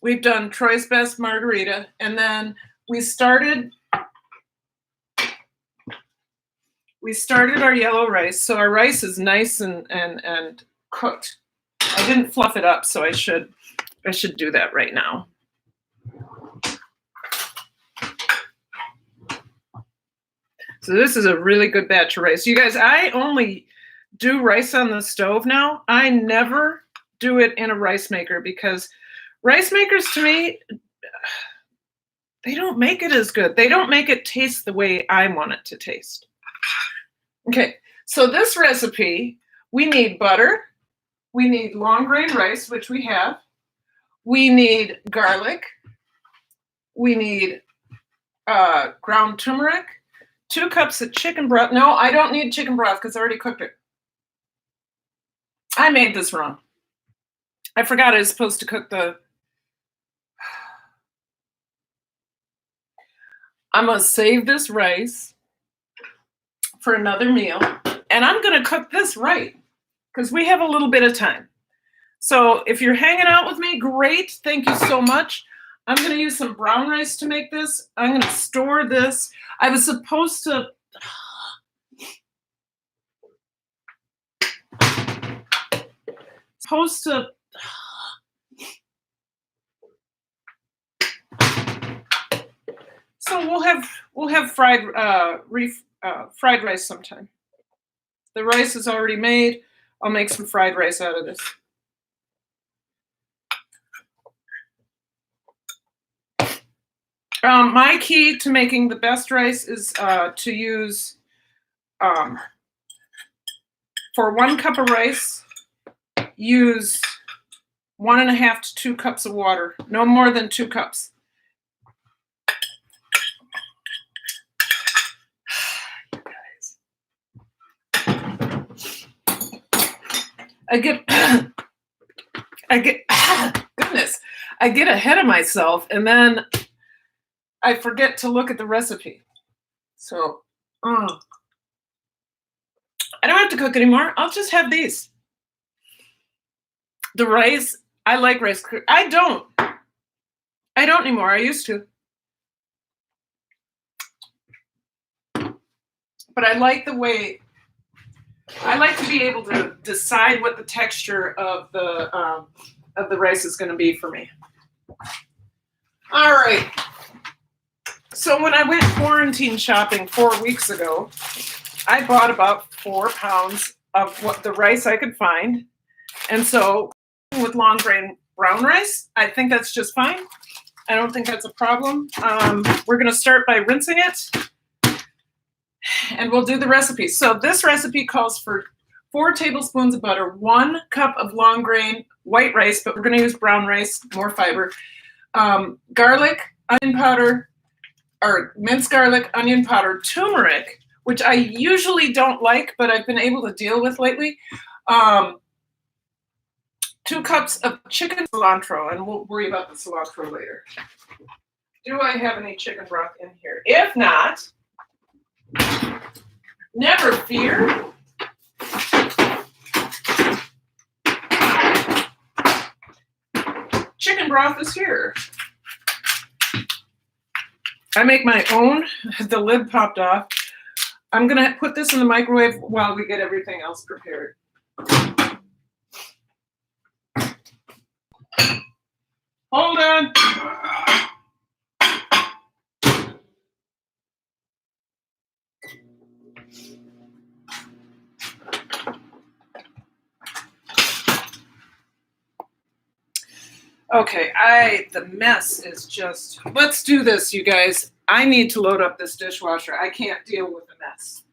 S1: We've done Troy's Best Margarita. And then we started our yellow rice. So our rice is nice and cooked. I didn't fluff it up, so I should do that right now. So this is a really good batch of rice. You guys, I only do rice on the stove now. I never do it in a rice maker because rice makers, to me, they don't make it as good. They don't make it taste the way I want it to taste. Okay, so this recipe, we need butter. We need long grain rice, which we have. We need garlic. We need ground turmeric. 2 cups of chicken broth. No, I don't need chicken broth because I already cooked it. I made this wrong. I forgot I was supposed to cook the... I'm going to save this rice for another meal. And I'm going to cook this right because we have a little bit of time. So if you're hanging out with me, great. Thank you so much. I'm going to use some brown rice to make this. I'm going to store this. I was supposed to... So we'll have fried rice sometime. The rice is already made. I'll make some fried rice out of this. My key to making the best rice is to use, for 1 cup of rice, use 1.5 to 2 cups of water. No more than 2 cups. You guys. Goodness, I get ahead of myself and then I forget to look at the recipe. So, I don't have to cook anymore. I'll just have these. The rice, I like rice. I don't anymore. I used to. But I like the way, I like to be able to decide what the texture of the rice is going to be for me. All right. So when I went quarantine shopping 4 weeks ago, I bought about 4 pounds of what the rice I could find. And so with long grain brown rice, I think that's just fine. I don't think that's a problem. We're going to start by rinsing it and we'll do the recipe. So this recipe calls for 4 tablespoons of butter, 1 cup of long grain white rice, but we're going to use brown rice, more fiber, garlic, onion powder, or minced garlic, onion powder, turmeric, which I usually don't like, but I've been able to deal with lately. 2 cups of chicken cilantro, and we'll worry about the cilantro later. Do I have any chicken broth in here? If not, never fear. Chicken broth is here. I make my own. The lid popped off. I'm going to put this in the microwave while we get everything else prepared. Hold on. Okay, the mess is just, let's do this, you guys. I need to load up this dishwasher. I can't deal with the mess.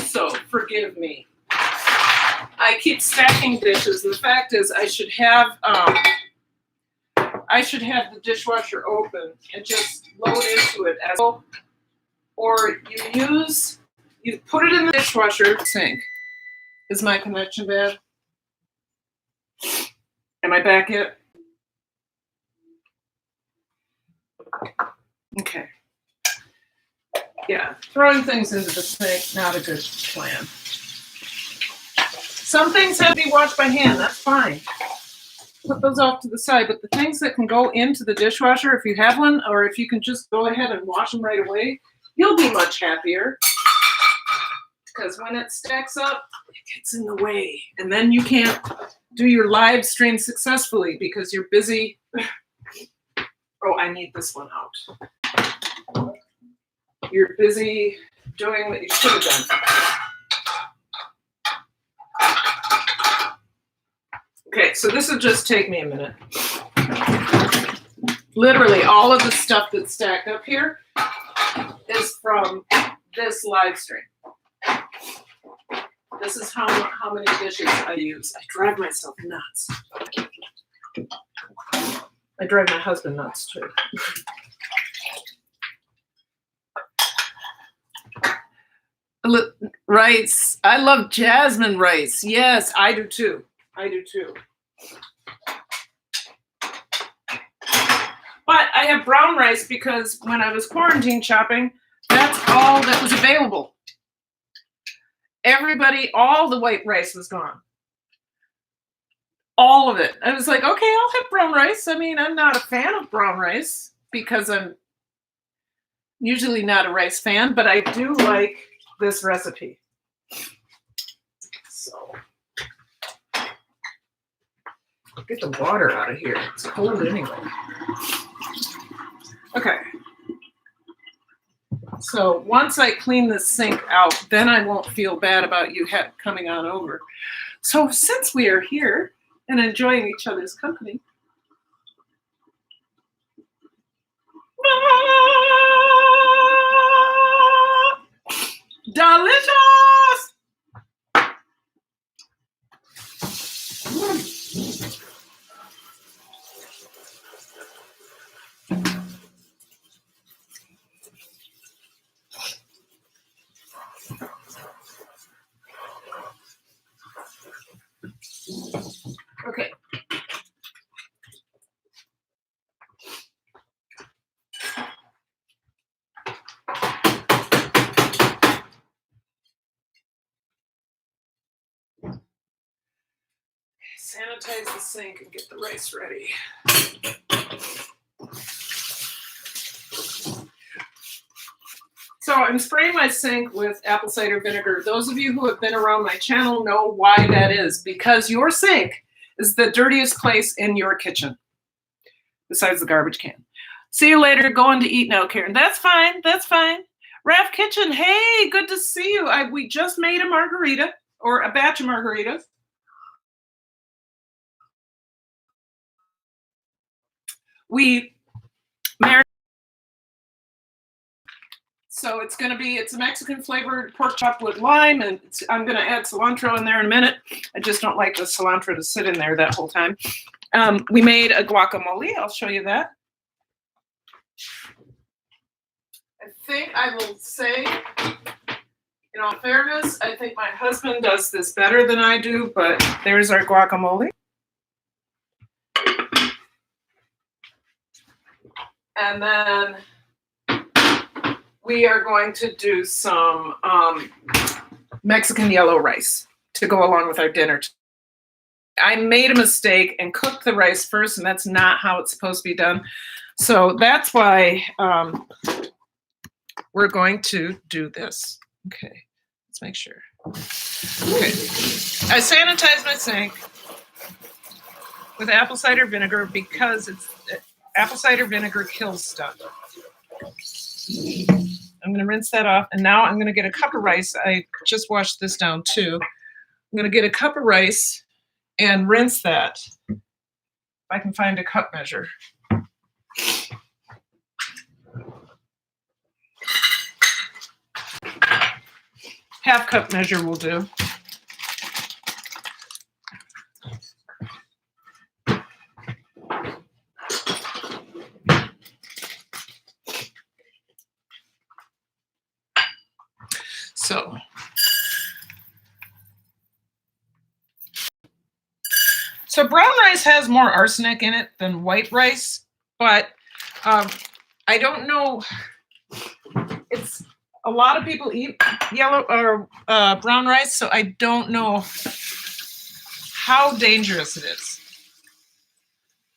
S1: So, forgive me. I keep stacking dishes. The fact is, I should have the dishwasher open and just load into it as well. Or you put it in the dishwasher sink. Is my connection bad? Am I back yet? Okay. Yeah, throwing things into the sink, not a good plan. Some things have to be washed by hand, that's fine. Put those off to the side, but the things that can go into the dishwasher, if you have one, or if you can just go ahead and wash them right away, you'll be much happier. because when it stacks up, it gets in the way. And then you can't do your live stream successfully because you're busy. Oh, I need this one out. You're busy doing what you should have done. Okay, so this will just take me a minute. Literally, all of the stuff that's stacked up here is from this live stream. This is how many dishes I use. I drive myself nuts. I drive my husband nuts too. Rice. I love jasmine rice. Yes, I do too. I do too. But I have brown rice because when I was quarantine shopping, that's all that was available. Everybody, all the white rice was gone. All of it. I was like, okay, I'll have brown rice. I mean, I'm not a fan of brown rice because I'm usually not a rice fan, but I do like this recipe. So, get the water out of here. It's cold anyway. Okay. So once I clean this sink out, then I won't feel bad about you coming on over. So since we are here and enjoying each other's company, delicious! Okay. Sanitize the sink and get the rice ready. So I'm spraying my sink with apple cider vinegar. Those of you who have been around my channel know why that is, because your sink is the dirtiest place in your kitchen, besides the garbage can. See you later. Going to eat now, Karen. That's fine. That's fine. Raf Kitchen, hey, good to see you. We just made a margarita, or a batch of margaritas. We marinated. So it's a Mexican flavored pork chop with lime, and I'm going to add cilantro in there in a minute. I just don't like the cilantro to sit in there that whole time. We made a guacamole. I'll show you that. I think I will say, in all fairness, I think my husband does this better than I do, but there's our guacamole. And then we are going to do some Mexican yellow rice to go along with our dinner. I made a mistake and cooked the rice first, and that's not how it's supposed to be done. So that's why we're going to do this. Okay, let's make sure. Okay, I sanitize my sink with apple cider vinegar because apple cider vinegar kills stuff. I'm going to rinse that off, and now I'm going to get a cup of rice. I just washed this down too. I'm going to get a cup of rice and rinse that. If I can find a cup measure. Half cup measure will do. So brown rice has more arsenic in it than white rice, but I don't know. It's a lot of people eat yellow or brown rice, so I don't know how dangerous it is.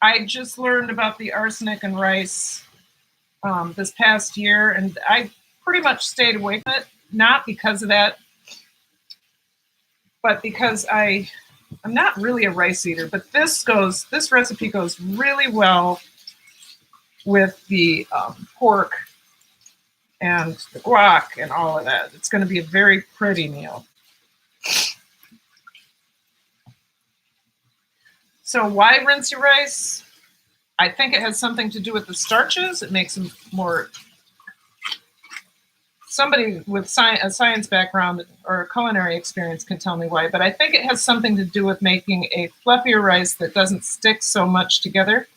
S1: I just learned about the arsenic in rice this past year, and I pretty much stayed away from it, not because of that, but because I'm not really a rice eater, but this recipe goes really well with the pork and the guac and all of that. It's going to be a very pretty meal. So why rinse your rice? I think it has something to do with the starches. It makes them more, somebody with a science background or a culinary experience can tell me why, but I think it has something to do with making a fluffier rice that doesn't stick so much together.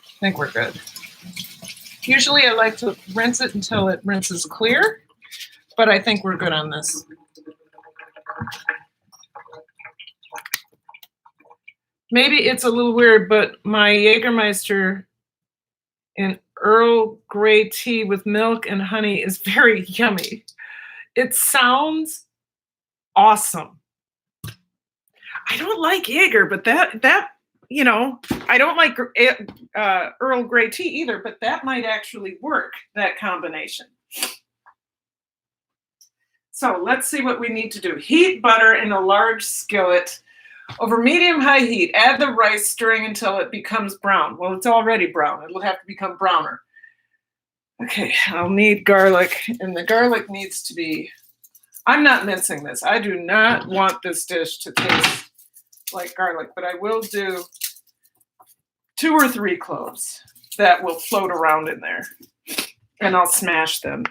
S1: I think we're good. Usually I like to rinse it until it rinses clear, but I think we're good on this. Maybe it's a little weird, but my Jägermeister and Earl Grey tea with milk and honey is very yummy. It sounds awesome. I don't like Jaeger, but that you know, I don't like Earl Grey tea either, but that might actually work, that combination. So let's see what we need to do. Heat butter in a large skillet over medium-high heat. Add the rice, stirring until it becomes brown. Well, it's already brown. It'll have to become browner. Okay, I'll need garlic, and the garlic needs to be, I'm not mincing this. I do not want this dish to taste like garlic, but I will do 2 or 3 cloves that will float around in there, and I'll smash them.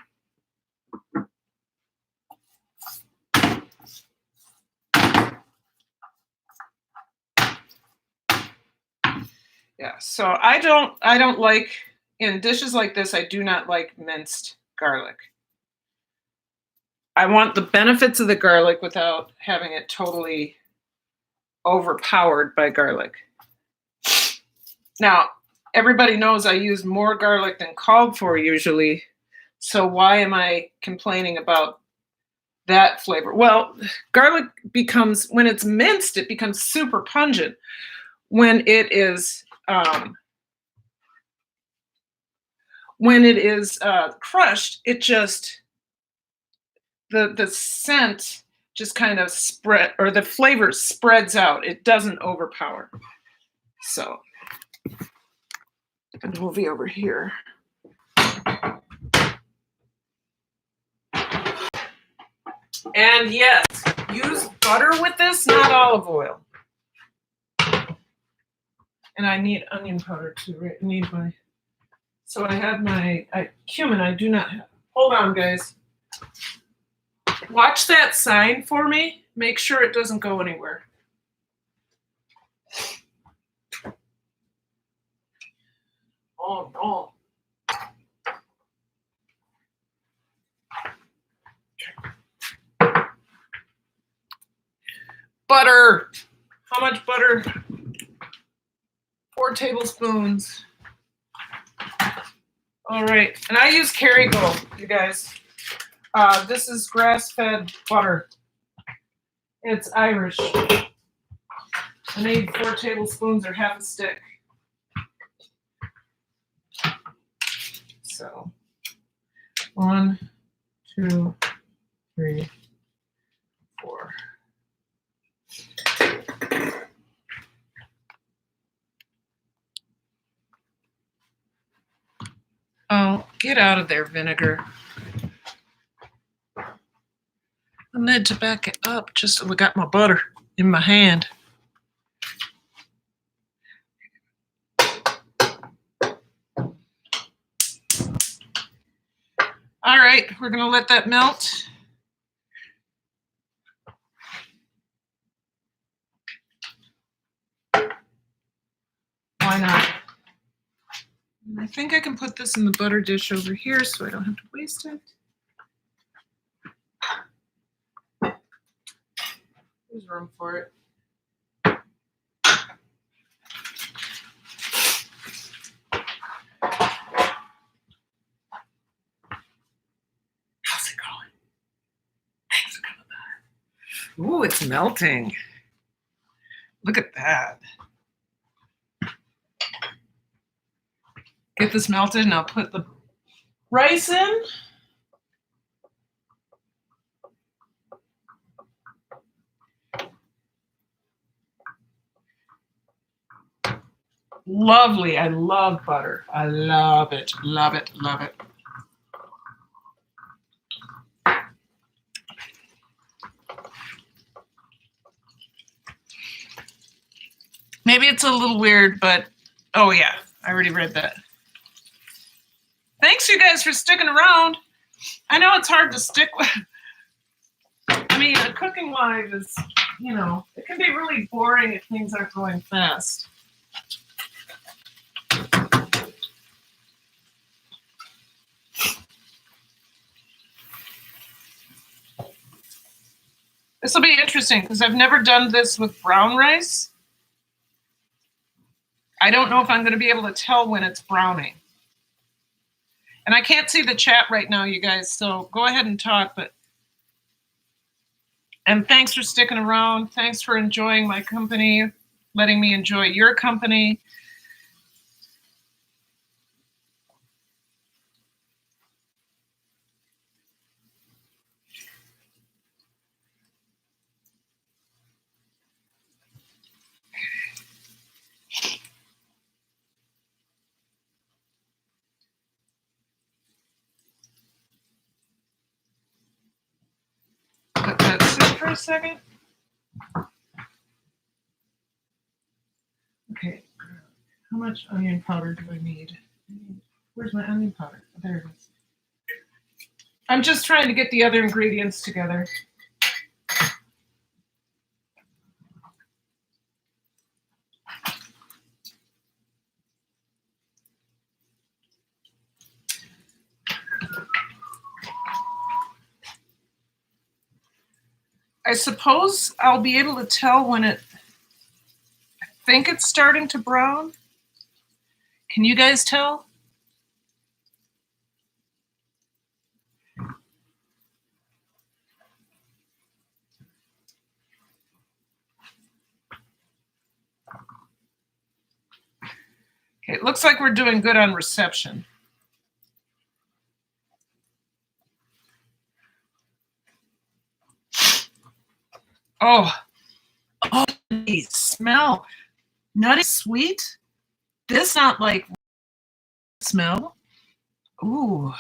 S1: Yeah, so I don't like, in dishes like this, I do not like minced garlic. I want the benefits of the garlic without having it totally overpowered by garlic. Now, everybody knows I use more garlic than called for usually, so why am I complaining about that flavor? Well, garlic becomes, when it's minced, it becomes super pungent. When it is crushed, it just, the scent just kind of spread, or the flavor spreads out. It doesn't overpower. So, a movie over here. And yes, use butter with this, not olive oil. And I need onion powder too, right? I need my, so I have my cumin. I do not have. Hold on, guys. Watch that sign for me. Make sure it doesn't go anywhere. Oh, no. Butter. How much butter? 4 tablespoons. All right. And I use Kerrygold, you guys. This is grass-fed butter. It's Irish. I need 4 tablespoons or half a stick. So 1, 2, 3, 4. Oh, get out of there, vinegar. I need to back it up just so I got my butter in my hand. All right, we're going to let that melt. Why not? I think I can put this in the butter dish over here so I don't have to waste it. There's room for it. How's it going? Thanks for coming by. Ooh, it's melting. Look at that. Get this melted and I'll put the rice in. Lovely. I love butter. I love it. Love it. Love it. Maybe it's a little weird, but oh yeah, I already read that. Thanks you guys for sticking around. I know it's hard to stick with. I mean, a cooking live is, you know, it can be really boring if things aren't going fast. This will be interesting because I've never done this with brown rice. I don't know if I'm going to be able to tell when it's browning. And I can't see the chat right now, you guys, so go ahead and talk. And thanks for sticking around. Thanks for enjoying my company, letting me enjoy your company. Let that sit for a second. Okay, how much onion powder do I need? Where's my onion powder? Oh, there it is. I'm just trying to get the other ingredients together. I suppose I'll be able to tell when I think it's starting to brown. Can you guys tell? Okay, it looks like we're doing good on reception. Oh, smell. Nutty sweet. This not like smell. Ooh,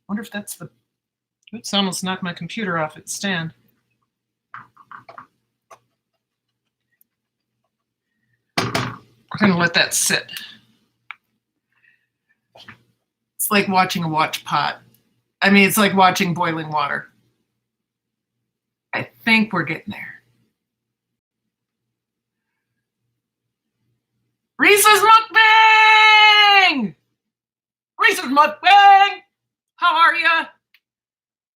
S1: wonder if that's the, oops, almost knocked my computer off its stand. I'm gonna let that sit. It's like watching a watch pot. I mean, it's like watching boiling water. I think we're getting there. Reese's Mukbang! Reese's Mukbang! How are ya?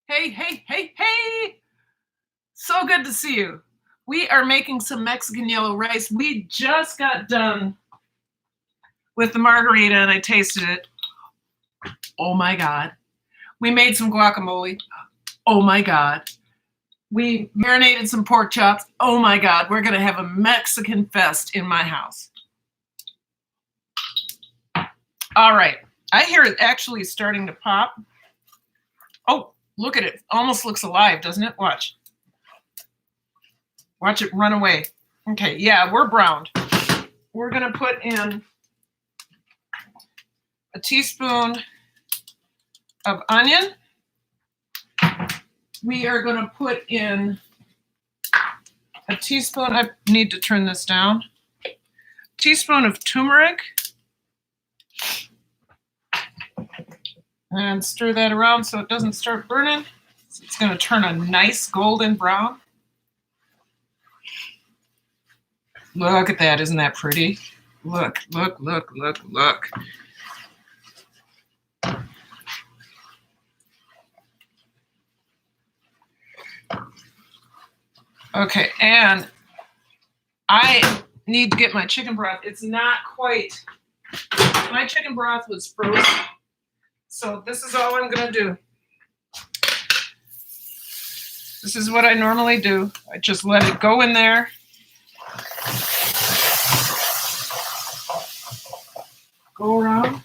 S1: Hey, hey, hey, hey! So good to see you. We are making some Mexican yellow rice. We just got done with the margarita and I tasted it. Oh my God. We made some guacamole. Oh my God. We marinated some pork chops. Oh my God. We're going to have a Mexican fest in my house. All right. I hear it actually starting to pop. Oh, look at it. Almost looks alive, doesn't it? Watch. Watch it run away. Okay, yeah, we're browned. We're going to put in a teaspoon of onion. We are going to put in a teaspoon. I need to turn this down. Teaspoon of turmeric. And stir that around so it doesn't start burning. So it's going to turn a nice golden brown. Look at that. Isn't that pretty? Look, look, look, look, look. Okay, and I need to get my chicken broth. It's not quite, my chicken broth was frozen. So this is all I'm going to do. This is what I normally do. I just let it go in there. Go around.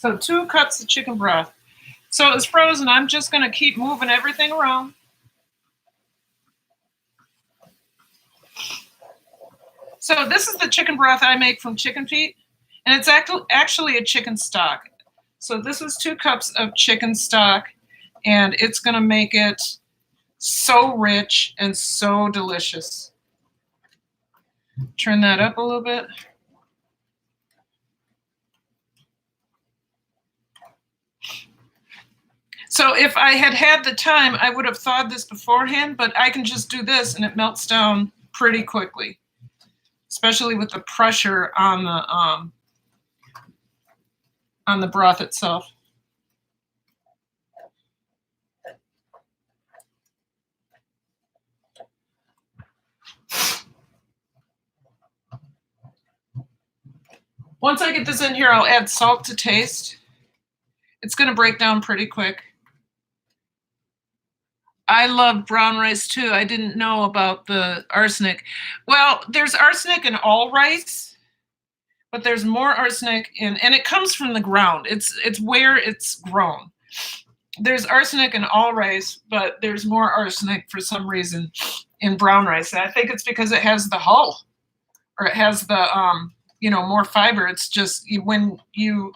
S1: So 2 cups of chicken broth. So it's frozen. I'm just going to keep moving everything around. So this is the chicken broth I make from chicken feet, and it's actually a chicken stock. So this is 2 cups of chicken stock, and it's going to make it so rich and so delicious. Turn that up a little bit. So if I had had the time, I would have thawed this beforehand, but I can just do this and it melts down pretty quickly, especially with the pressure on the broth itself. Once I get this in here, I'll add salt to taste. It's going to break down pretty quick. I love brown rice too. I didn't know about the arsenic. Well, there's arsenic in all rice, but there's more arsenic in, and it comes from the ground. It's where it's grown. There's arsenic in all rice, but there's more arsenic for some reason in brown rice. And I think it's because it has the hull, or it has the more fiber. It's just when you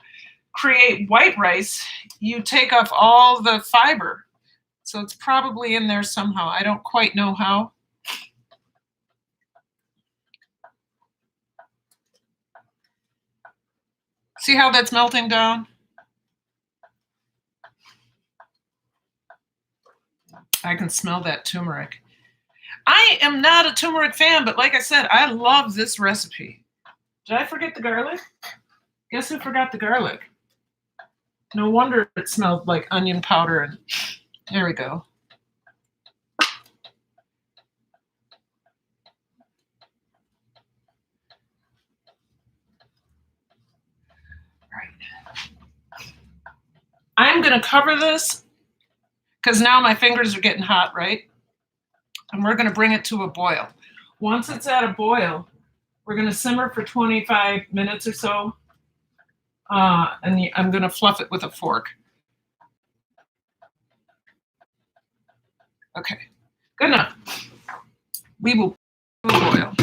S1: create white rice, you take off all the fiber. So it's probably in there somehow. I don't quite know how. See how that's melting down? I can smell that turmeric. I am not a turmeric fan, but like I said, I love this recipe. Did I forget the garlic? Guess I forgot the garlic. No wonder it smelled like onion powder. And there we go. Right. I'm going to cover this because now my fingers are getting hot, right? And we're going to bring it to a boil. Once it's at a boil, we're going to simmer for 25 minutes or so. And I'm going to fluff it with a fork. Okay, good enough. We will boil.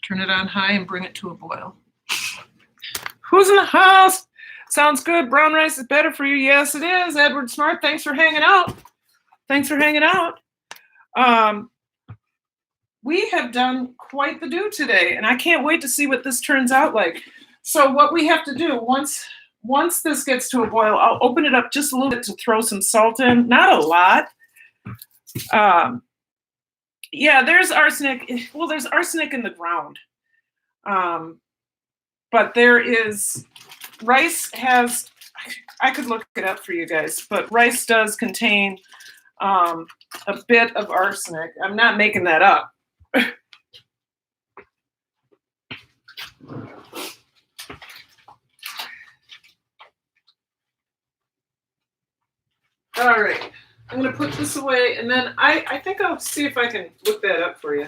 S1: Turn it on high and bring it to a boil. Who's in the house? Sounds good. Brown rice is better for you. Yes, it is. Edward Smart, thanks for hanging out. Thanks for hanging out. We have done quite the do today, and I can't wait to see what this turns out like. So what we have to do, once this gets to a boil, I'll open it up just a little bit to throw some salt in. Not a lot. Yeah, there's arsenic. Well, there's arsenic in the ground. But there is, rice has, I could look it up for you guys, but rice does contain a bit of arsenic. I'm not making that up. All right, I'm going to put this away, and then I think I'll see if I can look that up for you.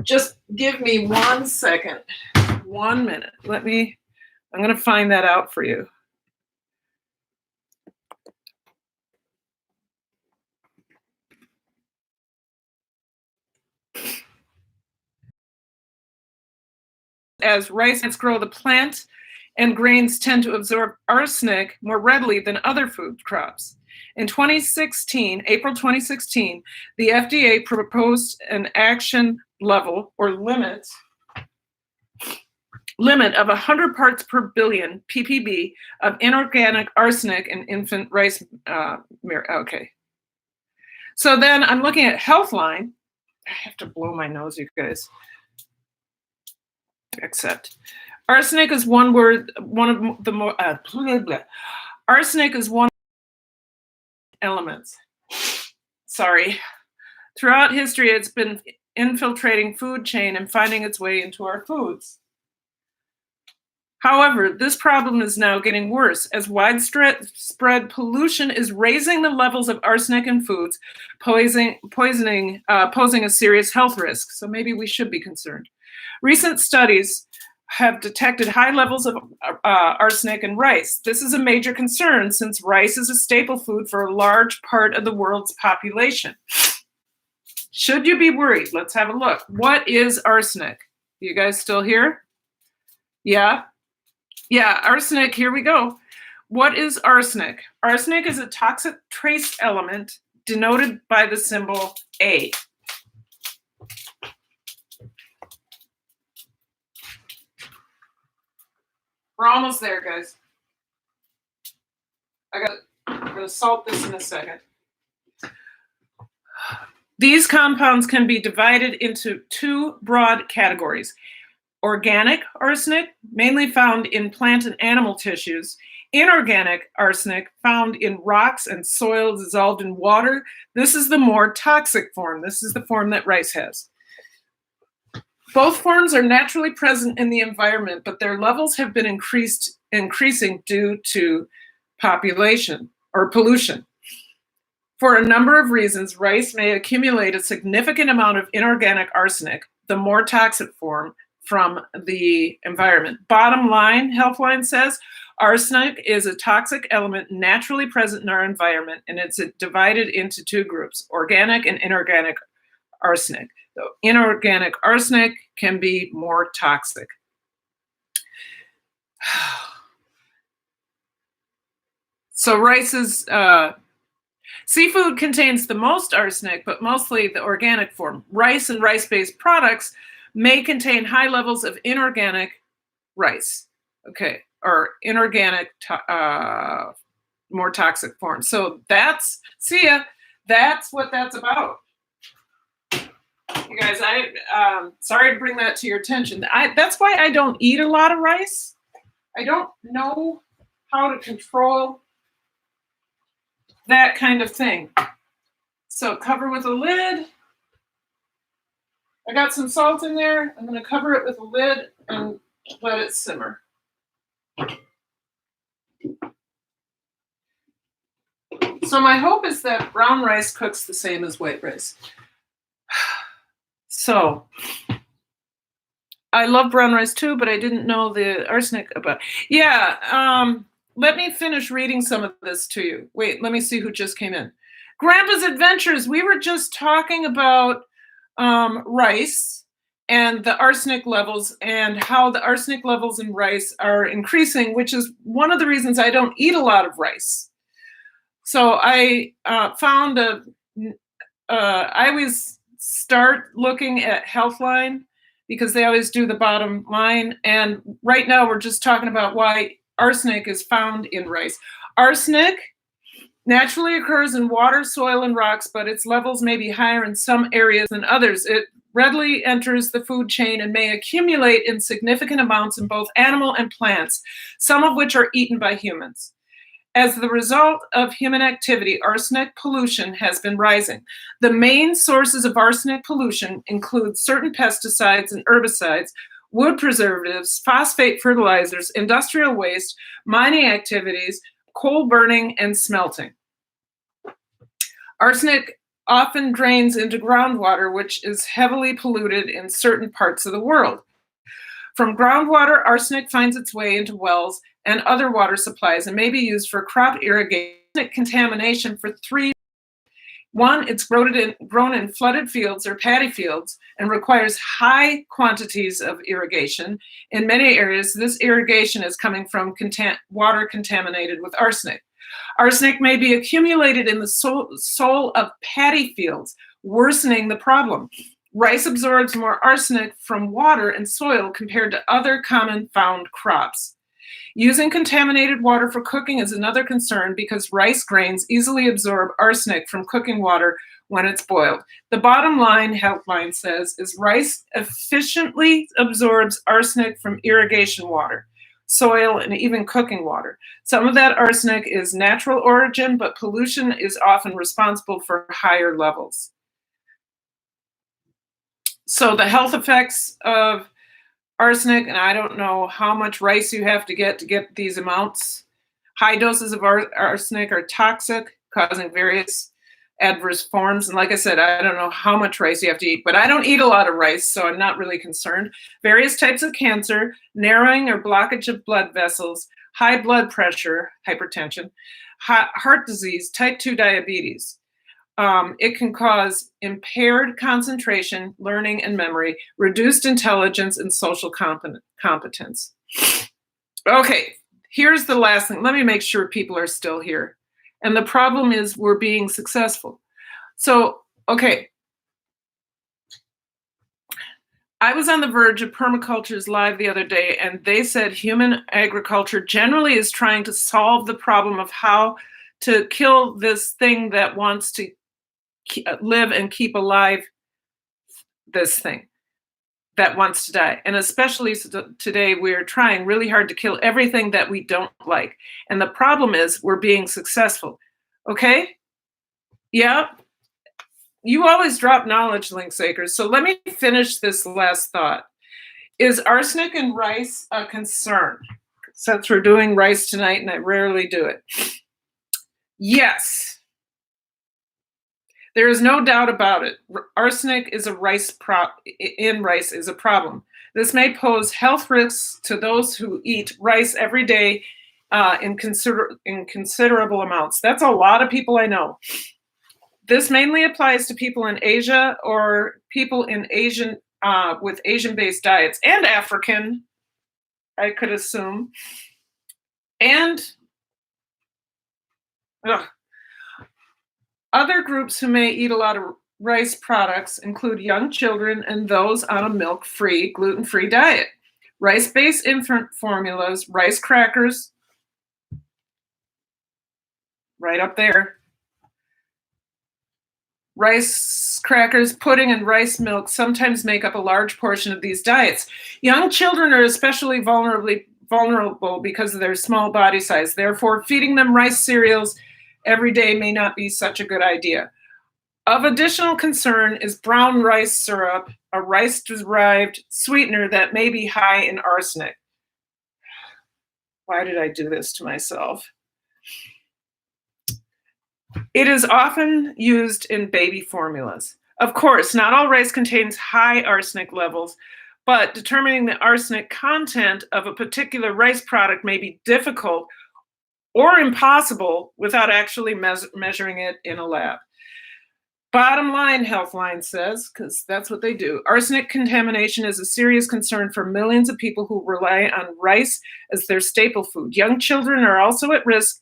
S1: Just give me 1 second, 1 minute. I'm going to find that out for you. As rice plants grow, the plant and grains tend to absorb arsenic more readily than other food crops. In 2016, April 2016, the FDA proposed an action level or limit of 100 parts per billion ppb of inorganic arsenic in infant rice. Okay. So then I'm looking at Healthline. I have to blow my nose, you guys. Except arsenic is one of the more arsenic is one elements. Sorry. Throughout history, it's been infiltrating food chain and finding its way into our foods. However, this problem is now getting worse as widespread pollution is raising the levels of arsenic in foods, posing a serious health risk. So maybe we should be concerned. Recent studies have detected high levels of arsenic in rice. This is a major concern since rice is a staple food for a large part of the world's population. Should you be worried? Let's have a look. What is arsenic? You guys still here? Yeah? Yeah, arsenic, here we go. What is arsenic? Arsenic is a toxic trace element denoted by the symbol A. We're almost there, guys. I'm going to salt this in a second. These compounds can be divided into two broad categories. Organic arsenic, mainly found in plant and animal tissues. Inorganic arsenic, found in rocks and soil dissolved in water. This is the more toxic form. This is the form that rice has. Both forms are naturally present in the environment, but their levels have been increasing due to population or pollution. For a number of reasons, rice may accumulate a significant amount of inorganic arsenic, the more toxic form, from the environment. Bottom line, Healthline says, arsenic is a toxic element naturally present in our environment, and it's divided into two groups, organic and inorganic arsenic. So inorganic arsenic can be more toxic. So rice is, seafood contains the most arsenic, but mostly the organic form. Rice and rice-based products may contain high levels of inorganic rice, okay, or inorganic, more toxic form. So that's, see ya, that's what that's about. You guys, sorry to bring that to your attention. That's why I don't eat a lot of rice. I don't know how to control that kind of thing. So cover with a lid. I got some salt in there. I'm going to cover it with a lid and let it simmer. So my hope is that brown rice cooks the same as white rice. So I love brown rice too, but I didn't know the arsenic about. Yeah, let me finish reading some of this to you. Wait, let me see who just came in. Grandpa's Adventures. We were just talking about rice and the arsenic levels and how the arsenic levels in rice are increasing, which is one of the reasons I don't eat a lot of rice. So I found I always start looking at Healthline because they always do the bottom line. And right now we're just talking about why arsenic is found in rice. Arsenic naturally occurs in water, soil, and rocks, but its levels may be higher in some areas than others. It readily enters the food chain and may accumulate in significant amounts in both animal and plants, some of which are eaten by humans. As the result of human activity, arsenic pollution has been rising. The main sources of arsenic pollution include certain pesticides and herbicides, wood preservatives, phosphate fertilizers, industrial waste, mining activities, coal burning, and smelting. Arsenic often drains into groundwater, which is heavily polluted in certain parts of the world. From groundwater, arsenic finds its way into wells and other water supplies and may be used for crop irrigation. Contamination for three. One, it's grown in flooded fields or paddy fields and requires high quantities of irrigation. In many areas, this irrigation is coming from water contaminated with arsenic. Arsenic may be accumulated in the soil of paddy fields, worsening the problem. Rice absorbs more arsenic from water and soil compared to other common found crops. Using contaminated water for cooking is another concern because rice grains easily absorb arsenic from cooking water when it's boiled. The bottom line, Healthline says, is rice efficiently absorbs arsenic from irrigation water, soil, and even cooking water. Some of that arsenic is natural origin, but pollution is often responsible for higher levels. So the health effects of arsenic, and I don't know how much rice you have to get these amounts. High doses of arsenic are toxic, causing various adverse forms. And like I said, I don't know how much rice you have to eat, but I don't eat a lot of rice, so I'm not really concerned. Various types of cancer, narrowing or blockage of blood vessels, high blood pressure, hypertension, heart disease, type 2 diabetes. It can cause impaired concentration, learning, and memory, reduced intelligence, and social competence. Okay, here's the last thing. Let me make sure people are still here. And the problem is we're being successful. So, okay. I was on the verge of Permaculture's Live the other day, and they said human agriculture generally is trying to solve the problem of how to kill this thing that wants to live and keep alive this thing that wants to die. And especially today, we're trying really hard to kill everything that we don't like. And the problem is we're being successful. Okay? Yeah. You always drop knowledge, Linksacres. So let me finish this last thought. Is arsenic in rice a concern? Since we're doing rice tonight, and I rarely do it. Yes. There is no doubt about it. Arsenic is in rice is a problem. This may pose health risks to those who eat rice every day in considerable amounts. That's a lot of people I know. This mainly applies to people in Asia or people in with Asian-based diets and African, I could assume. And other groups who may eat a lot of rice products include young children and those on a milk-free, gluten-free diet. Rice-based infant formulas, rice crackers, right up there. Rice crackers, pudding, and rice milk sometimes make up a large portion of these diets. Young children are especially vulnerable because of their small body size. Therefore, feeding them rice cereals every day may not be such a good idea. Of additional concern is brown rice syrup, a rice-derived sweetener that may be high in arsenic. Why did I do this to myself? It is often used in baby formulas. Of course, not all rice contains high arsenic levels, but determining the arsenic content of a particular rice product may be difficult or impossible without actually measuring it in a lab. Bottom line, Healthline says, because that's what they do, arsenic contamination is a serious concern for millions of people who rely on rice as their staple food. Young children are also at risk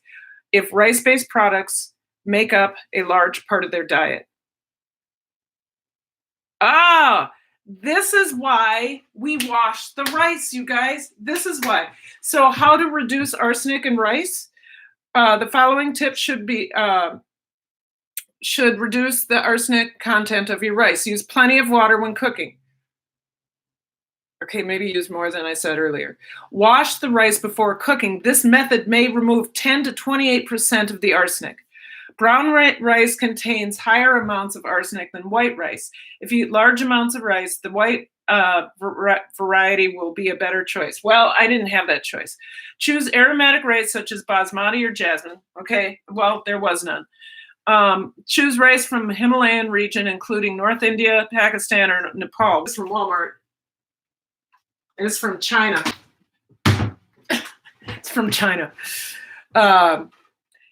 S1: if rice-based products make up a large part of their diet. This is why we wash the rice, you guys. This is why. So how to reduce arsenic in rice? The following tips should reduce the arsenic content of your rice. Use plenty of water when cooking. Okay, maybe use more than I said earlier. Wash the rice before cooking. This method may remove 10 to 28% of the arsenic. Brown rice contains higher amounts of arsenic than white rice. If you eat large amounts of rice, the white variety will be a better choice. Well, I didn't have that choice. Choose aromatic rice such as basmati or jasmine. Okay, well, there was none. Choose rice from the Himalayan region, including North India, Pakistan, or Nepal. It's from Walmart. It's from China. It's from China.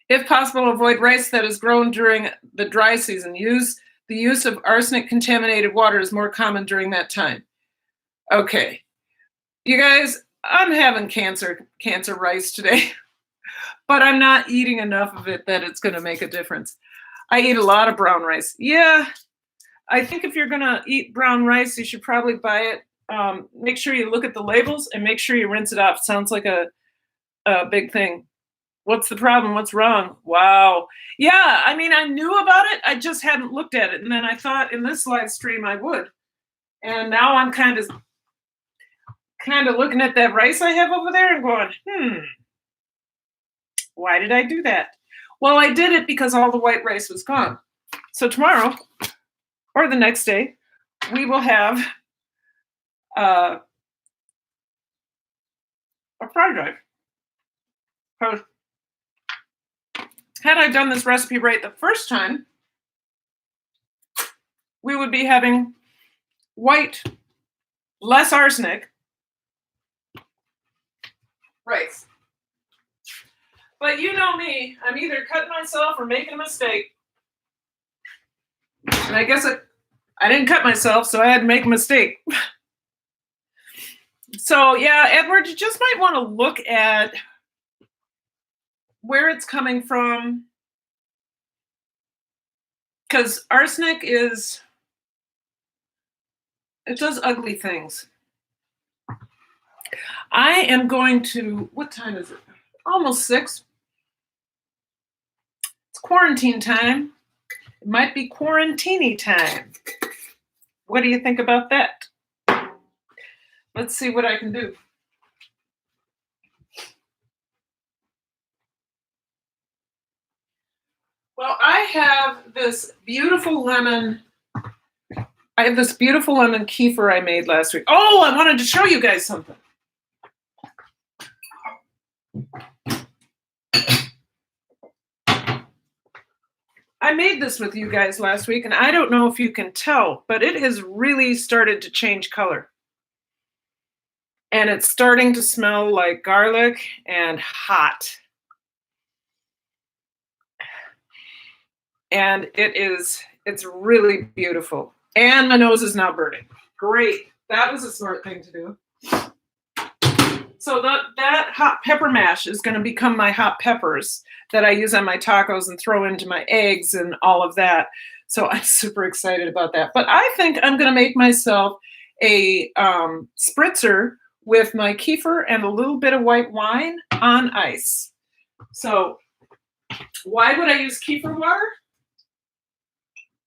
S1: If possible, avoid rice that is grown during the dry season. The use of arsenic-contaminated water is more common during that time. Okay. You guys, I'm having cancer rice today, but I'm not eating enough of it that it's going to make a difference. I eat a lot of brown rice. Yeah, I think if you're going to eat brown rice, you should probably buy it. Make sure you look at the labels and make sure you rinse it off. Sounds like a big thing. What's the problem? What's wrong? Wow. Yeah, I mean, I knew about it. I just hadn't looked at it. And then I thought in this live stream I would. And now I'm kind of looking at that rice I have over there and going, why did I do that? Well, I did it because all the white rice was gone. So tomorrow or the next day, we will have a fried rice. Had I done this recipe right the first time, we would be having white, less arsenic rice. But you know me, I'm either cutting myself or making a mistake. And I guess I didn't cut myself, so I had to make a mistake. So yeah, Edward, you just might want to look at where it's coming from, because arsenic it does ugly things. I am going to, what time is it? Almost 6. It's quarantine time. It might be quarantini time. What do you think about that? Let's see what I can do. Well, I have this beautiful lemon kefir I made last week. Oh, I wanted to show you guys something. I made this with you guys last week, and I don't know if you can tell, but it has really started to change color. And it's starting to smell like garlic and hot. And it's really beautiful. And my nose is not burning. Great. That was a smart thing to do. So that hot pepper mash is going to become my hot peppers that I use on my tacos and throw into my eggs and all of that. So I'm super excited about that. But I think I'm going to make myself a spritzer with my kefir and a little bit of white wine on ice. So why would I use kefir water?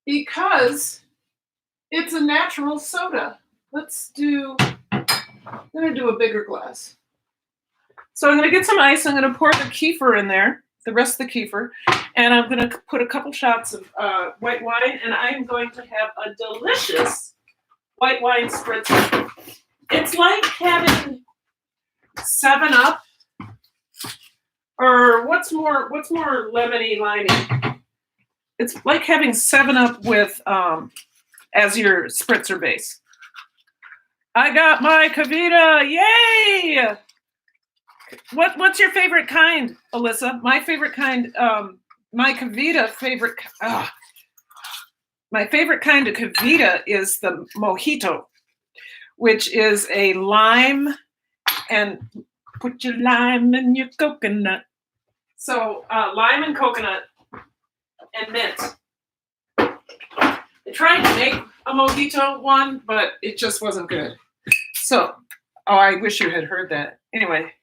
S1: Because it's a natural soda. I'm going to do a bigger glass. So I'm going to get some ice. I'm going to pour the kefir in there, the rest of the kefir, and I'm going to put a couple shots of white wine, and I'm going to have a delicious white wine spritzer. It's like having 7-Up, or what's more lemony limey. It's like having 7-Up with as your spritzer base. I got my Kavita, yay! What's your favorite kind, Alyssa? My favorite kind, my Kavita favorite. My favorite kind of Kavita is the mojito, which is a lime, and put your lime in your coconut. So lime and coconut and mint. I tried to make a mojito one, but it just wasn't good. So, I wish you had heard that. Anyway.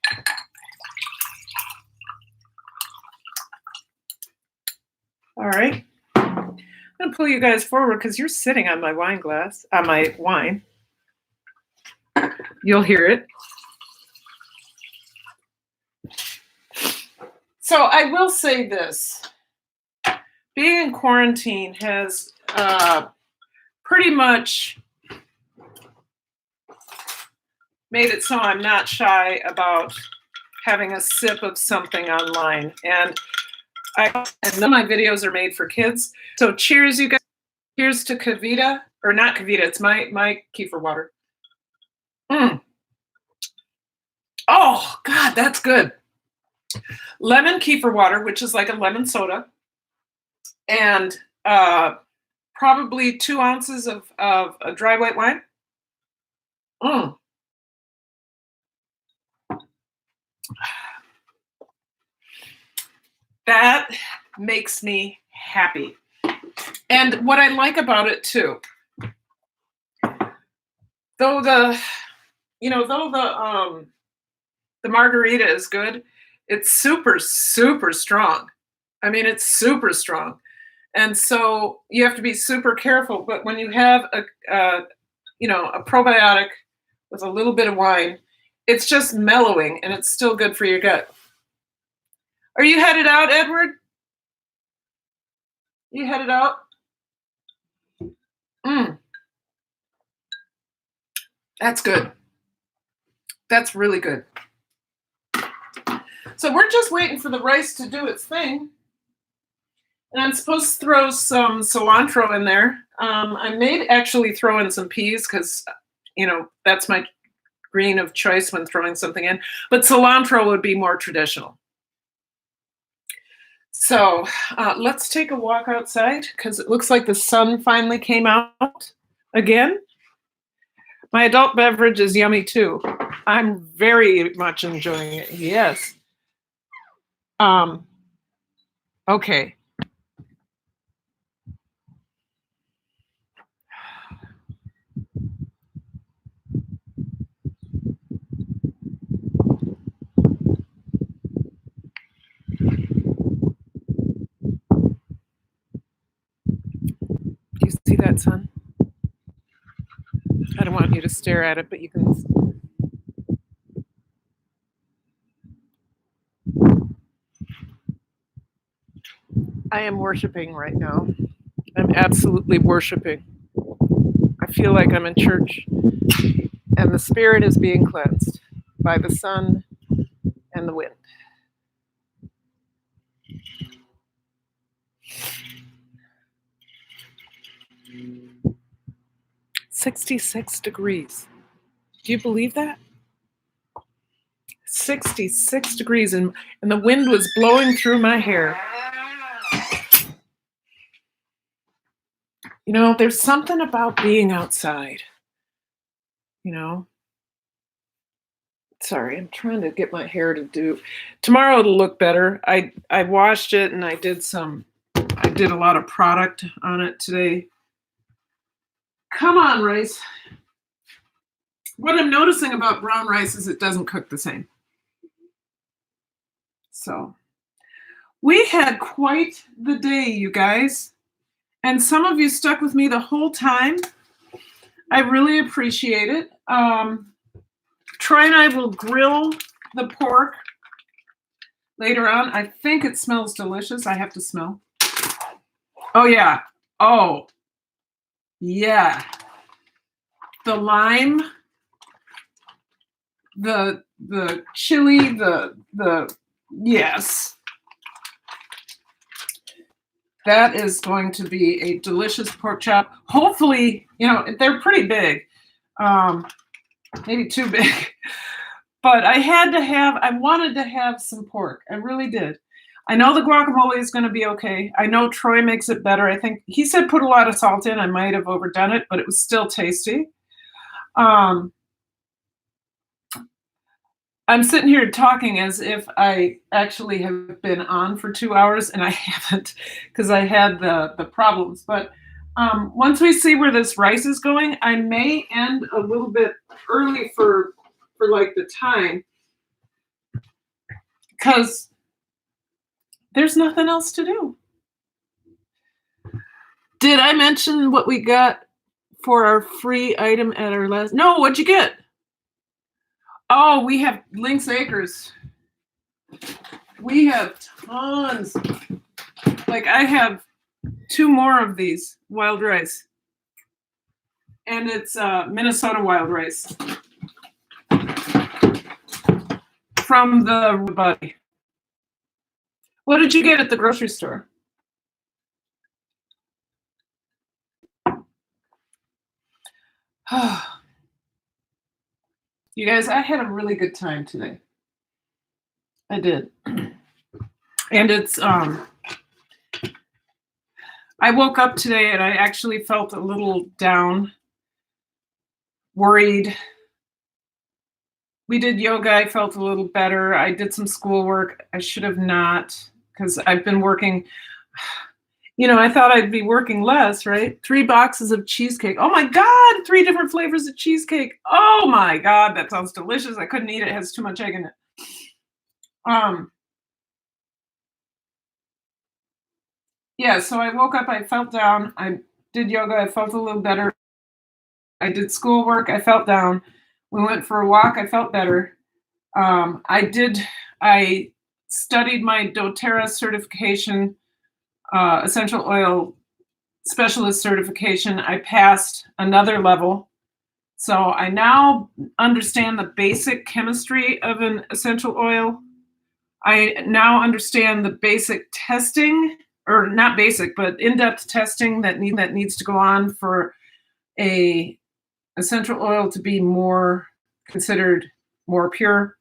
S1: All right. I'm going to pull you guys forward because you're sitting on my wine glass, on my wine. You'll hear it. So I will say this. Being in quarantine has pretty much made it so I'm not shy about having a sip of something online. And none of my videos are made for kids. So cheers, you guys. Cheers to Kavita, or not Kavita, it's my kefir water. Oh, God, that's good. Lemon kefir water, which is like a lemon soda, and probably 2 ounces of a dry white wine. That makes me happy. And what I like about it too, though the Margarita is good, it's super, super strong. I mean, it's super strong. And so you have to be super careful. But when you have a probiotic with a little bit of wine, it's just mellowing and it's still good for your gut. Are you headed out, Edward? You headed out? That's good. That's really good. So we're just waiting for the rice to do its thing. And I'm supposed to throw some cilantro in there. I may actually throw in some peas because, that's my green of choice when throwing something in. But cilantro would be more traditional. So let's take a walk outside because it looks like the sun finally came out again. My adult beverage is yummy too. I'm very much enjoying it. Yes. Okay. Do you see that, sun? I don't want you to stare at it, but you can. I am worshiping right now. I'm absolutely worshiping. I feel like I'm in church, and the spirit is being cleansed by the sun and the wind. 66 degrees. Do you believe that? 66 degrees, and the wind was blowing through my hair. There's something about being outside. Sorry, I'm trying to get my hair to do. Tomorrow it'll look better. I washed it and I did a lot of product on it today. Come on, rice. What I'm noticing about brown rice is it doesn't cook the same. So we had quite the day, you guys. And some of you stuck with me the whole time. I really appreciate it. Troy and I will grill the pork later on. I think it smells delicious. I have to smell. Oh, yeah. Oh, yeah. The lime, the chili, the yes. That is going to be a delicious pork chop. Hopefully, they're pretty big. Maybe too big. But I wanted to have some pork. I really did. I know the guacamole is going to be okay. I know Troy makes it better. I think he said put a lot of salt in. I might have overdone it, but it was still tasty. I'm sitting here talking as if I actually have been on for 2 hours, and I haven't because I had the problems. But once we see where this rice is going, I may end a little bit early for like the time because there's nothing else to do. Did I mention what we got for our free item at our last? No, what'd you get? Oh, we have Lynx Acres. We have tons. Like I have 2 more of these wild rice. And it's Minnesota wild rice. From the buddy. What did you get at the grocery store? You guys, I had a really good time today. I did. And it's I woke up today and I actually felt a little down, worried. We did yoga. I felt a little better. I did some schoolwork. I should have not because I've been working. I thought I'd be working less, right? 3 boxes of cheesecake. Oh my God, 3 different flavors of cheesecake. Oh my God, that sounds delicious. I couldn't eat it. It has too much egg in it. Yeah, so I woke up, I felt down. I did yoga, I felt a little better. I did schoolwork, I felt down. We went for a walk, I felt better. I studied my doTERRA certification, essential oil specialist certification. I passed another level. So I now understand the basic chemistry of an essential oil. I now understand the basic testing or not basic, but in-depth testing that needs to go on for a essential oil to be more considered more pure.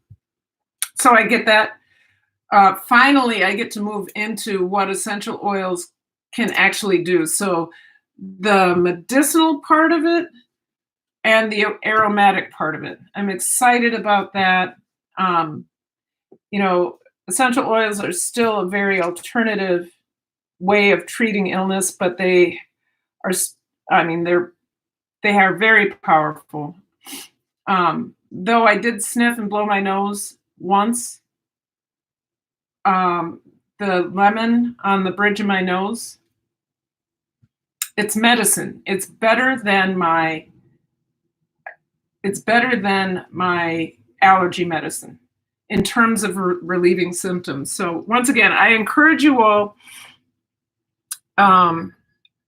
S1: So I get that. Finally, I get to move into what essential oils can actually do. So the medicinal part of it and the aromatic part of it. I'm excited about that. Um, you know, essential oils are still a very alternative way of treating illness, but they are, I mean, they are very powerful. Though I did sniff and blow my nose once, the lemon on the bridge of my nose, it's medicine. It's better than my allergy medicine in terms of relieving symptoms. So once again, I encourage you all,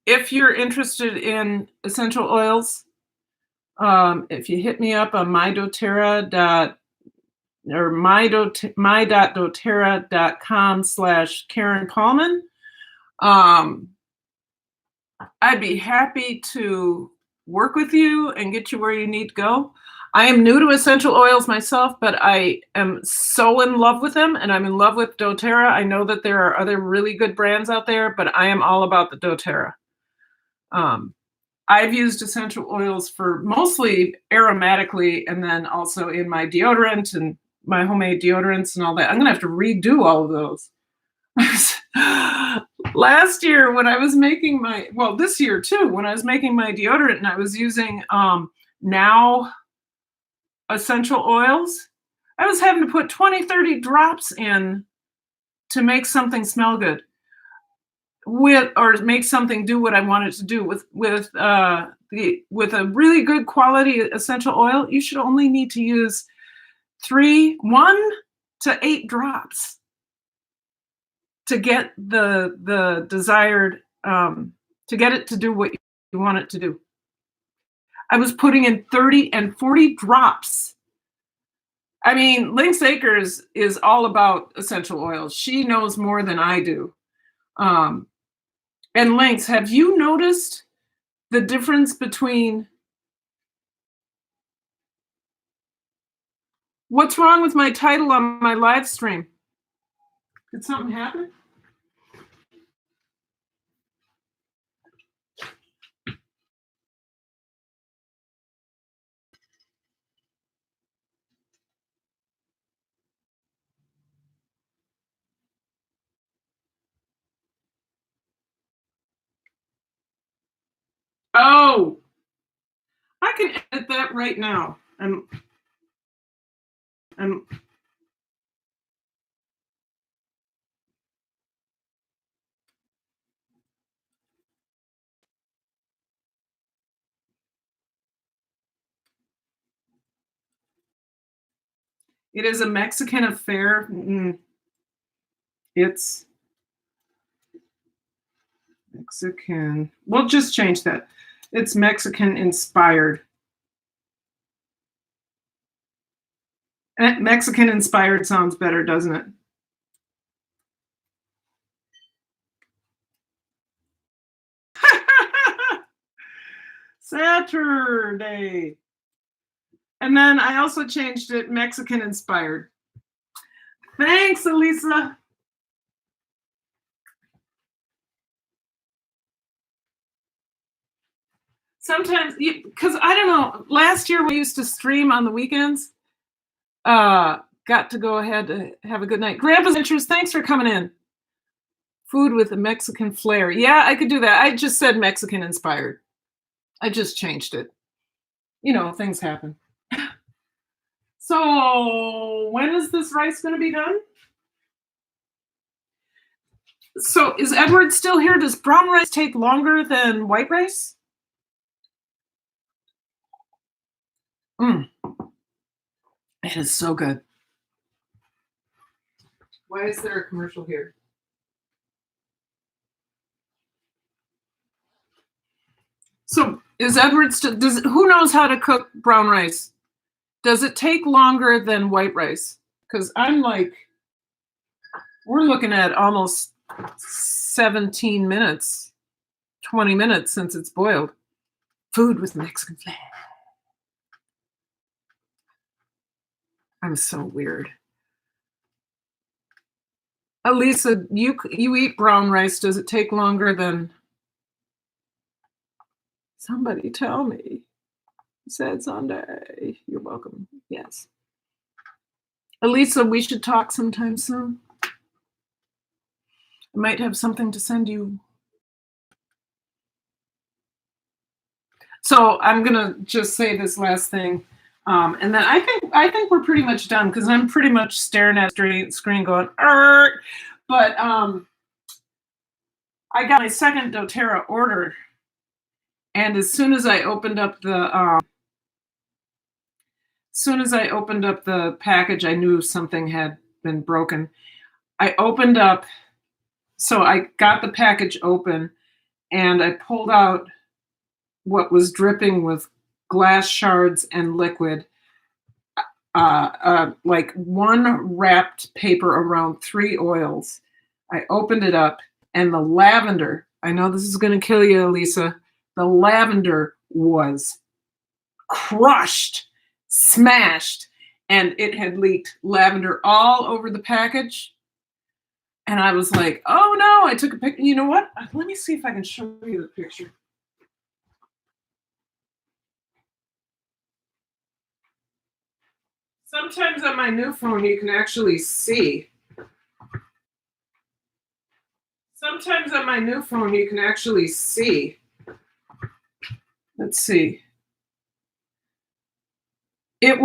S1: if you're interested in essential oils, if you hit me up on my.doterra.com/Karen Paulman, I'd be happy to work with you and get you where you need to go. I am new to essential oils myself, but I am so in love with them, and I'm in love with doTERRA. I know that there are other really good brands out there, but I am all about the doTERRA. I've used essential oils for mostly aromatically, and then also in my deodorant and my homemade deodorants and all that. I'm gonna have to redo all of those. Last year when I was making this year too, when I was making my deodorant and I was using Now essential oils, I was having to put 20, 30 drops in to make something smell good or make something do what I want it to do. With a really good quality essential oil, you should only need to use 1 to 8 drops to get the desired, to get it to do what you want it to do. I was putting in 30 and 40 drops. I mean, Lynx Acres is all about essential oils. She knows more than I do. And Lynx, have you noticed the difference between what's wrong with my title on my live stream? Did something happen? Oh, I can edit that right now. And it is a Mexican affair. It's Mexican. We'll just change that. It's Mexican inspired. Mexican inspired sounds better, doesn't it? Saturday. And then I also changed it Mexican inspired. Thanks, Elisa. Sometimes, because I don't know, last year we used to stream on the weekends. Got to go ahead to have a good night. Grandpa's interest, thanks for coming in. Food with a Mexican flair. Yeah, I could do that. I just said Mexican inspired. I just changed it. You know, things happen. So when is this rice going to be done? So is Edward still here? Does brown rice take longer than white rice? It is so good. Why is there a commercial here? So is Edward still, who knows how to cook brown rice? Does it take longer than white rice? Because I'm like, we're looking at almost 17 minutes, 20 minutes since it's boiled. Food with Mexican flair. I'm so weird. Elisa, you eat brown rice. Does it take longer than... Somebody tell me. Said Sunday. You're welcome. Yes. Elisa, we should talk sometime soon. I might have something to send you. So I'm gonna just say this last thing, and then I think we're pretty much done because I'm pretty much staring at the screen going, "Ert." But I got my second doTERRA order, and as soon as I opened up the package, I knew something had been broken. I got the package open, and I pulled out what was dripping with glass shards and liquid, like one wrapped paper around 3 oils. I opened it up, and the lavender, I know this is going to kill you, Elisa, the lavender was crushed, smashed, and it had leaked lavender all over the package. And I was like, oh no, I took a picture. You know what? Let me see if I can show you the picture. Sometimes on my new phone, you can actually see. Let's see. It